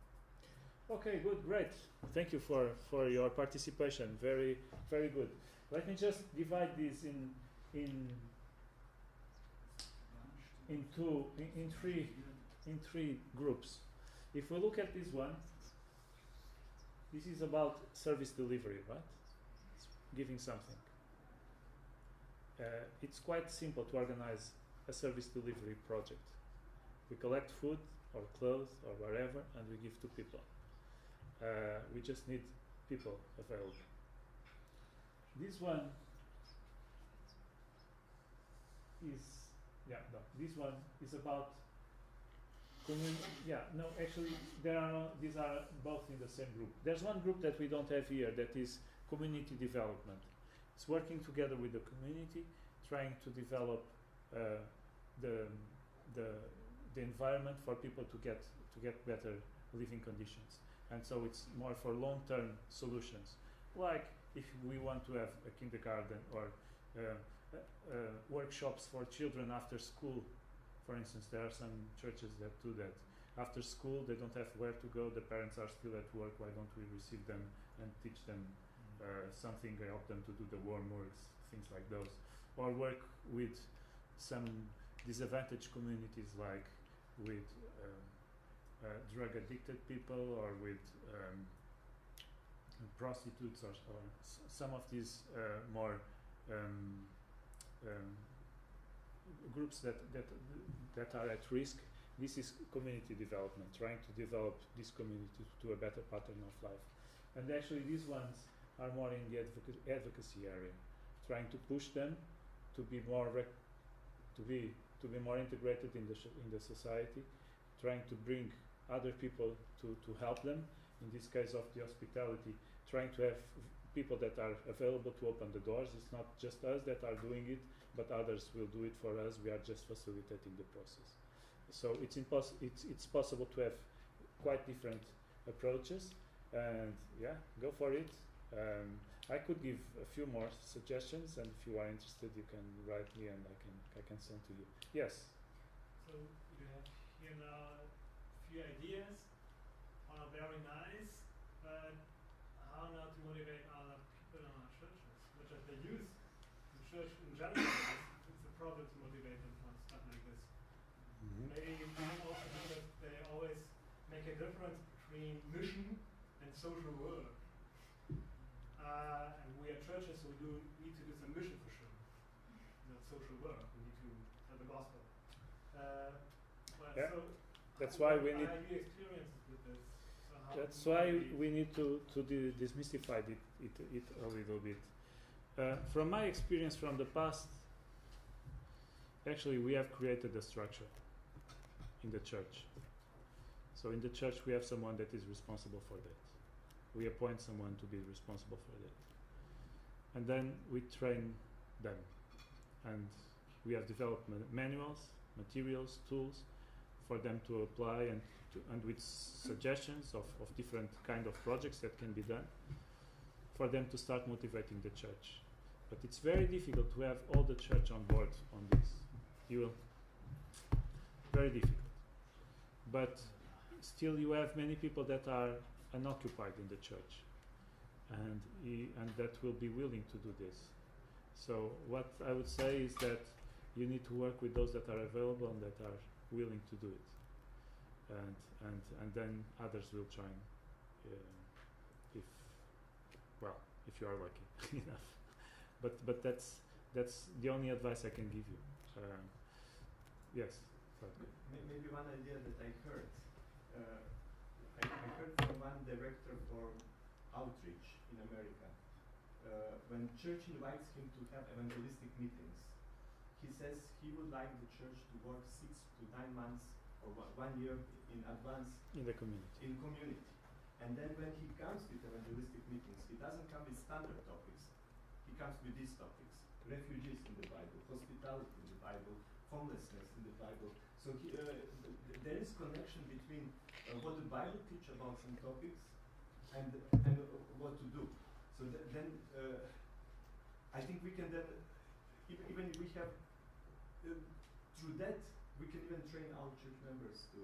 Okay, good, great. Thank you for your participation. Very, very good. Let me just divide this in three groups. If we look at this one, this is about service delivery, right? It's giving something. It's quite simple to organize a service delivery project. We collect food or clothes or whatever, and we give to people. We just need people available. This one is this one is about actually these are both in the same group. There's one group that we don't have here, that is community development. It's working together with the community, trying to develop the environment for people to get better living conditions. And so it's more for long-term solutions, like if we want to have a kindergarten or workshops for children after school. For instance, there are some churches that do that. After school, they don't have where to go. The parents are still at work. Why don't we receive them and teach them something, help them to do the homeworks, things like those. Or work with some disadvantaged communities, like with drug-addicted people, or with prostitutes, or some of these more groups that are at risk. This is community development, trying to develop this community to a better pattern of life. And actually these ones are more in the advocacy area, trying to push them to be more to be more integrated in the society, trying to bring other people to help them. In this case of the hospitality, trying to have people that are available to open the doors. It's not just us that are doing it, but others will do it for us. We are just facilitating the process. So it's possible to have quite different approaches, and yeah, go for it. I could give a few more suggestions, and if you are interested, you can write me, and I can send to you. Yes. So you have here now a few ideas, are very nice, but how not to motivate other people in our churches, which are the youth. The church in general, it's a problem to motivate them for stuff like this. Maybe also because they always make a difference between mission and social work. And we are churches, so we need to do some mission for sure, not social work. We need to tell the gospel. Yeah. So That's why we need. How have you experiences with this? So how That's do you why motivate? we need to demystify it a little bit. From my experience from the past, actually we have created a structure in the church. So in the church we have someone that is responsible for that. We appoint someone to be responsible for that. And then we train them. And we have developed manuals, materials, tools for them to apply, and with suggestions of different kind of projects that can be done for them to start motivating the church. But it's very difficult to have all the church on board on this. Very difficult. But still you have many people that are unoccupied in the church, and that will be willing to do this. So what I would say is that you need to work with those that are available and that are willing to do it, and then others will join, if you are lucky enough. But that's the only advice I can give you. Yes. Maybe one idea that I heard. I heard from one director for outreach in America. When church invites him to have evangelistic meetings, he says he would like the church to work 6 to 9 months or 1 year in advance In the community. And then when he comes with evangelistic meetings, he doesn't come with standard topics. He comes with these topics: refugees in the Bible, hospitality in the Bible, homelessness in the Bible. So there is connection between what the Bible teaches about some topics and what to do. So then I think we can then, even if we have, through that, we can even train our church members to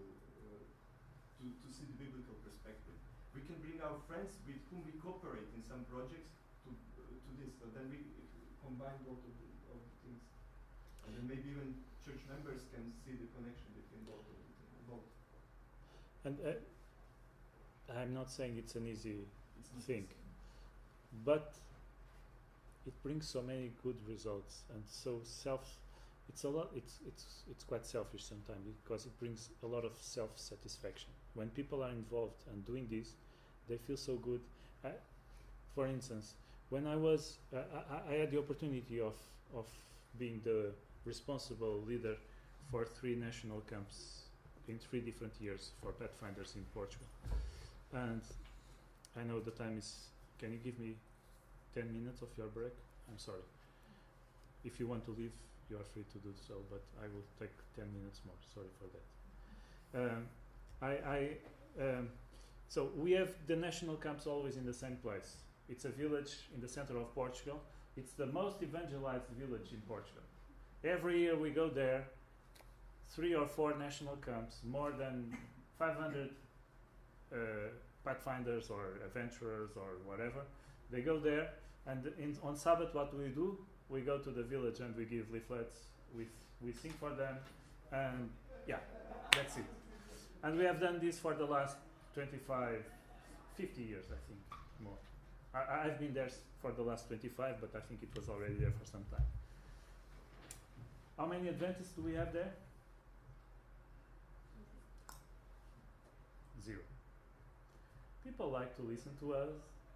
see the biblical perspective. We can bring our friends with whom we cooperate in some projects to this. So then we combine both of the things. And then maybe even church members can see the connection between both of them. And I'm not saying it's an easy thing, but it brings so many good results, and so it's quite selfish sometimes, because it brings a lot of self-satisfaction. When people are involved and doing this, they feel so good. For instance, when I was, I had the opportunity of being the responsible leader for 3 national camps in 3 different years for Pathfinders in Portugal. And I know the time is, can you give me 10 minutes of your break? I'm sorry. If you want to leave, you are free to do so, but I will take 10 minutes more. Sorry for that. So we have the national camps always in the same place. It's a village in the center of Portugal. It's the most evangelized village in Portugal. Every year we go there, 3 or 4 national camps, more than 500 pathfinders or adventurers or whatever. They go there, and on Sabbath what do? We go to the village and we give leaflets, we sing for them, and yeah, that's it. And we have done this for the last 25, 50 years, I think, more. I've been there for the last 25, but I think it was already there for some time. How many Adventists do we have there? 0. People like to listen to us.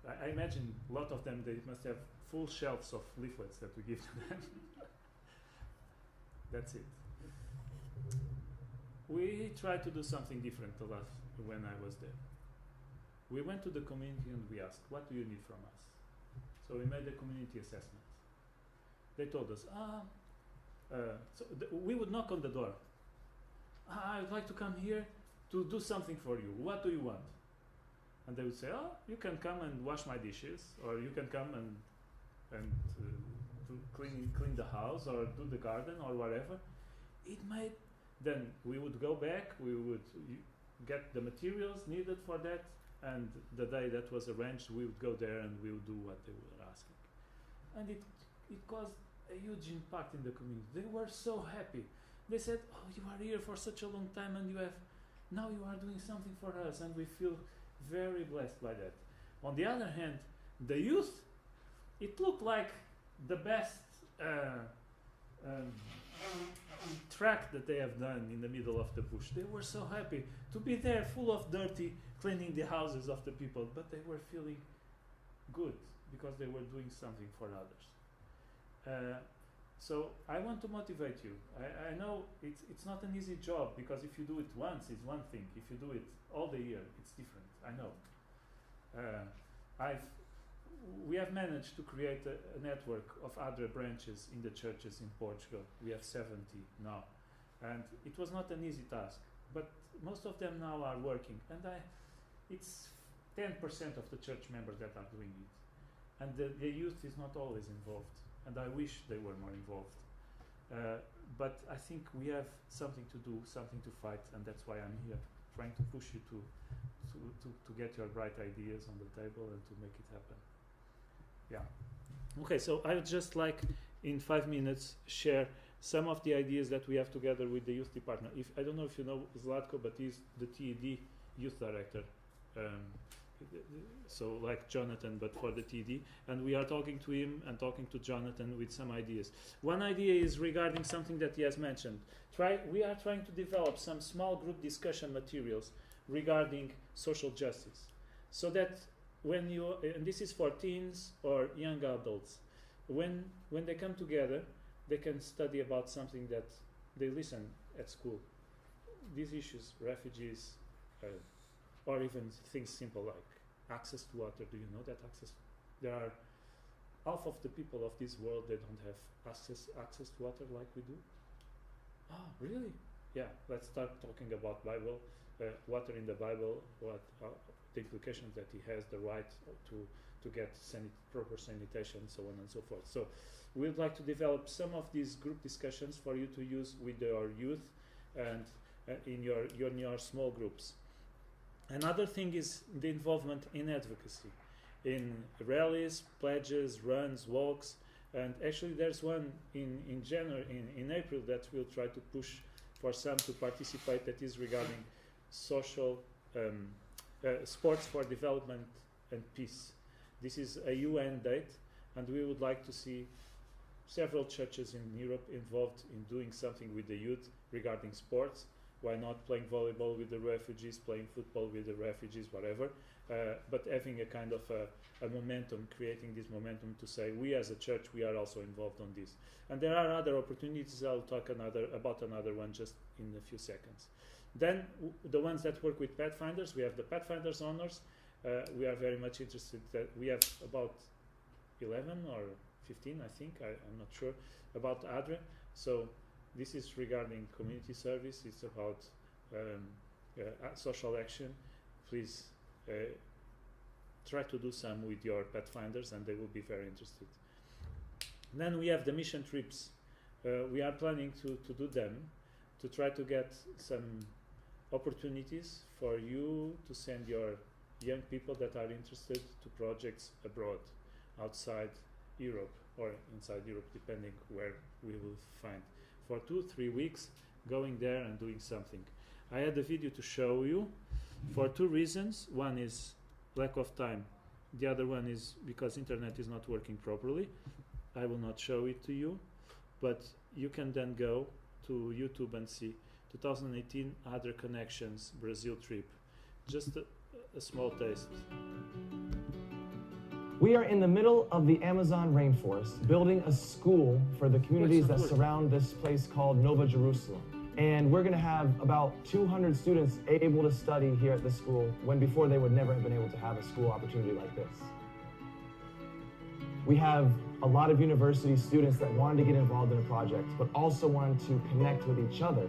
I imagine a lot of them, they must have full shelves of leaflets that we give to them. That's it. We tried to do something different when I was there. We went to the community and we asked, what do you need from us? So we made a community assessment. They told us, we would knock on the door. I would like to come here to do something for you. What do you want? And they would say, you can come and wash my dishes, or you can come and to clean the house, or do the garden, or whatever. Then we would go back, we would get the materials needed for that, and the day that was arranged, we would go there and we would do what they were asking. And it caused a huge impact in the community. They were so happy. They said, you are here for such a long time, and now you are doing something for us, and we feel very blessed by that. On the other hand, the youth, it looked like the best track that they have done in the middle of the bush. They were so happy to be there, full of dirty, cleaning the houses of the people, but they were feeling good because they were doing something for others. So I want to motivate you. I know it's not an easy job, because if you do it once, it's one thing. If you do it all the year, it's different. I know. We have managed to create a network of other branches in the churches in Portugal. We have 70 now. And it was not an easy task, but most of them now are working. And it's 10% of the church members that are doing it. And the youth is not always involved. And I wish they were more involved. But I think we have something to do, something to fight, and that's why I'm here, trying to push you to get your bright ideas on the table and to make it happen. Yeah. Okay, so I would just like, in 5 minutes, share some of the ideas that we have together with the youth department. I don't know if you know Zlatko, but he's the TED youth director. So like Jonathan, but for the TD, and we are talking to him and talking to Jonathan with some ideas. One idea is regarding something that he has mentioned. We are trying to develop some small group discussion materials regarding social justice, so that when and this is for teens or young adults, when they come together, they can study about something that they listen at school. These issues, refugees, or even things simple like access to water. Do you know that there are half of the people of this world, they don't have access to water like we do? Oh, really? Yeah, let's start talking about Bible, water in the Bible, what the implications that he has, the right to get proper sanitation, so on and so forth. So we would like to develop some of these group discussions for you to use with your youth and in your small groups. Another thing is the involvement in advocacy, in rallies, pledges, runs, walks, and actually there's one in January, in April, that we'll try to push for some to participate, that is regarding social sports for development and peace. This is a UN date, and we would like to see several churches in Europe involved in doing something with the youth regarding sports. Why not playing volleyball with the refugees, playing football with the refugees, whatever, but having a kind of a momentum, creating this momentum to say, we as a church, we are also involved on this. And there are other opportunities. I'll talk about another one just in a few seconds. Then the ones that work with Pathfinders, we have the Pathfinders Honors. We are very much interested that we have about 11 or 15, I think, I'm not sure, about ADRE. So this is regarding community service. It's about social action. Please try to do some with your Pathfinders, and they will be very interested. Then we have the mission trips. We are planning to do them, to try to get some opportunities for you to send your young people that are interested to projects abroad, outside Europe or inside Europe, depending where we will find. For 2-3 weeks, going there and doing something. I had a video to show you for 2 reasons. One is lack of time. The other one is because internet is not working properly. I will not show it to you, but you can then go to YouTube and see 2018 Other Connections Brazil trip. Just a small taste. We are in the middle of the Amazon rainforest, building a school for the communities that surround this place called Nova Jerusalem. And we're going to have about 200 students able to study here at the school when before they would never have been able to have a school opportunity like this. We have a lot of university students that wanted to get involved in a project, but also wanted to connect with each other.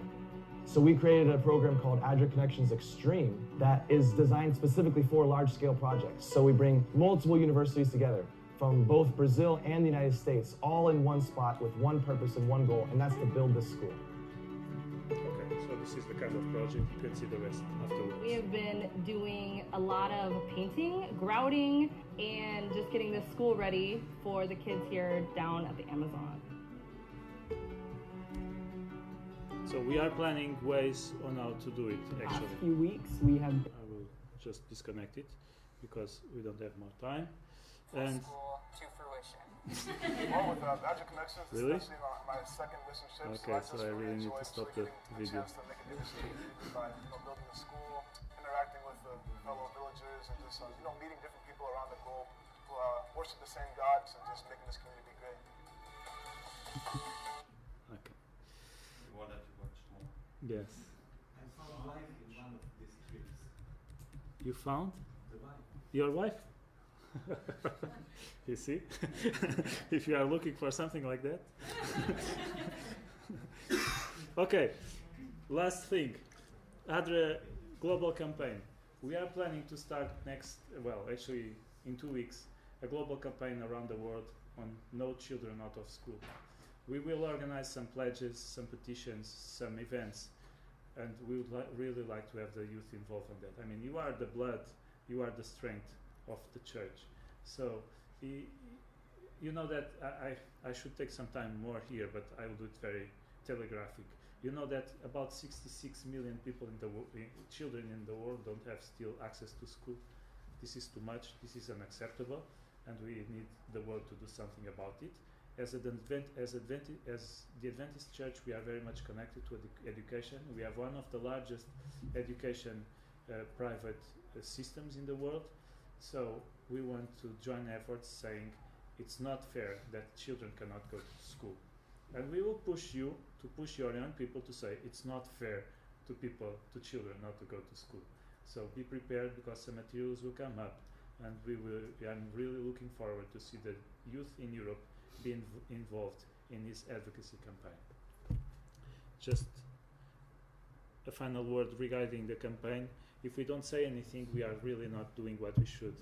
So we created a program called Adra Connections Extreme that is designed specifically for large-scale projects. So we bring multiple universities together from both Brazil and the United States, all in one spot with one purpose and one goal, and that's to build this school. Okay, so this is the kind of project. You can see the rest afterwards. We have been doing a lot of painting, grouting, and just getting this school ready for the kids here down at the Amazon. So we are planning ways on how to do it, actually. Last few weeks we have... I will just disconnect it because we don't have more time. And to fruition. Well, with Adra Connections, really? it's actually my second mission trip. Okay, so I really need to stop the video. Chance to make a difference by building a school, interacting with the fellow villagers, and just meeting different people around the globe who worship the same gods, and just making this community great. Okay. You wanted to watch more? Yes. I found life in one of these trips. You found? The wife. Your wife? You see? If you are looking for something like that. Okay, last thing. Adra global campaign. We are planning to start actually in 2 weeks, a global campaign around the world on no children out of school. We will organize some pledges, some petitions, some events, and we would really like to have the youth involved in that. I mean, you are the blood, you are the strength of the church. So, you know that I should take some time more here, but I will do it very telegraphic. You know that about 66 million people children in the world don't have still access to school. This is too much, this is unacceptable, and we need the world to do something about it. As the Adventist Church, we are very much connected to education. We have one of the largest education private systems in the world. So we want to join efforts saying it's not fair that children cannot go to school. And we will push you to push your young people to say it's not fair to children not to go to school. So be prepared because some materials will come up, and I'm really looking forward to see the youth in Europe being involved in this advocacy campaign. Just a final word regarding the campaign. If we don't say anything, we are really not doing what we should.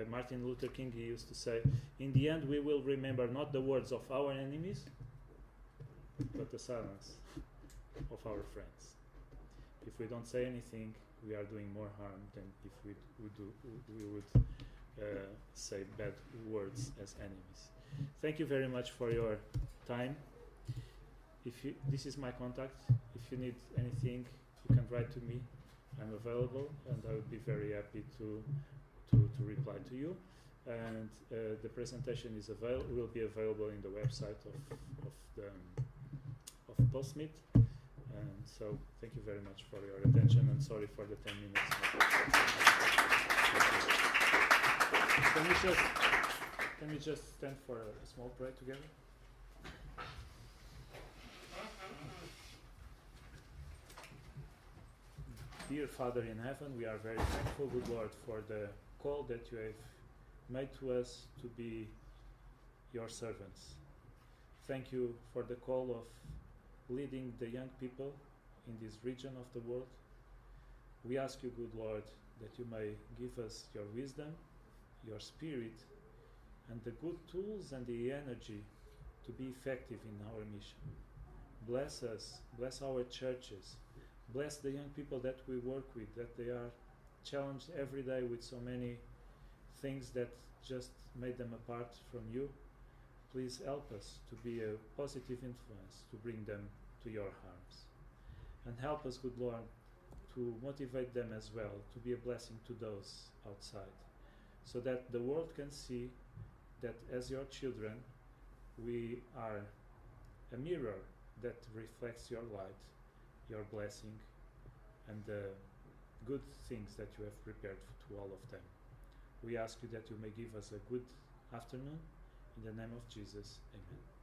Martin Luther King, he used to say, in the end we will remember not the words of our enemies, but the silence of our friends. If we don't say anything, we are doing more harm than if we would say bad words as enemies. Thank you very much for your time. This is my contact. If you need anything, you can write to me. I'm available, and I would be very happy to reply to you. And the presentation will be available in the website of Postmeet. And so, thank you very much for your attention, and sorry for the 10 minutes. Can we just stand for a small prayer together? Dear Father in heaven, we are very thankful, good Lord, for the call that you have made to us to be your servants. Thank you for the call of leading the young people in this region of the world. We ask you, good Lord, that you may give us your wisdom, your spirit, and the good tools and the energy to be effective in our mission. Bless us, bless our churches, bless the young people that we work with, that they are challenged every day with so many things that just made them apart from you. Please help us to be a positive influence, to bring them to your arms. And help us, good Lord, to motivate them as well, to be a blessing to those outside, so that the world can see that as your children, we are a mirror that reflects your light, your blessing, and the good things that you have prepared to all of them. We ask you that you may give us a good afternoon. In the name of Jesus, amen.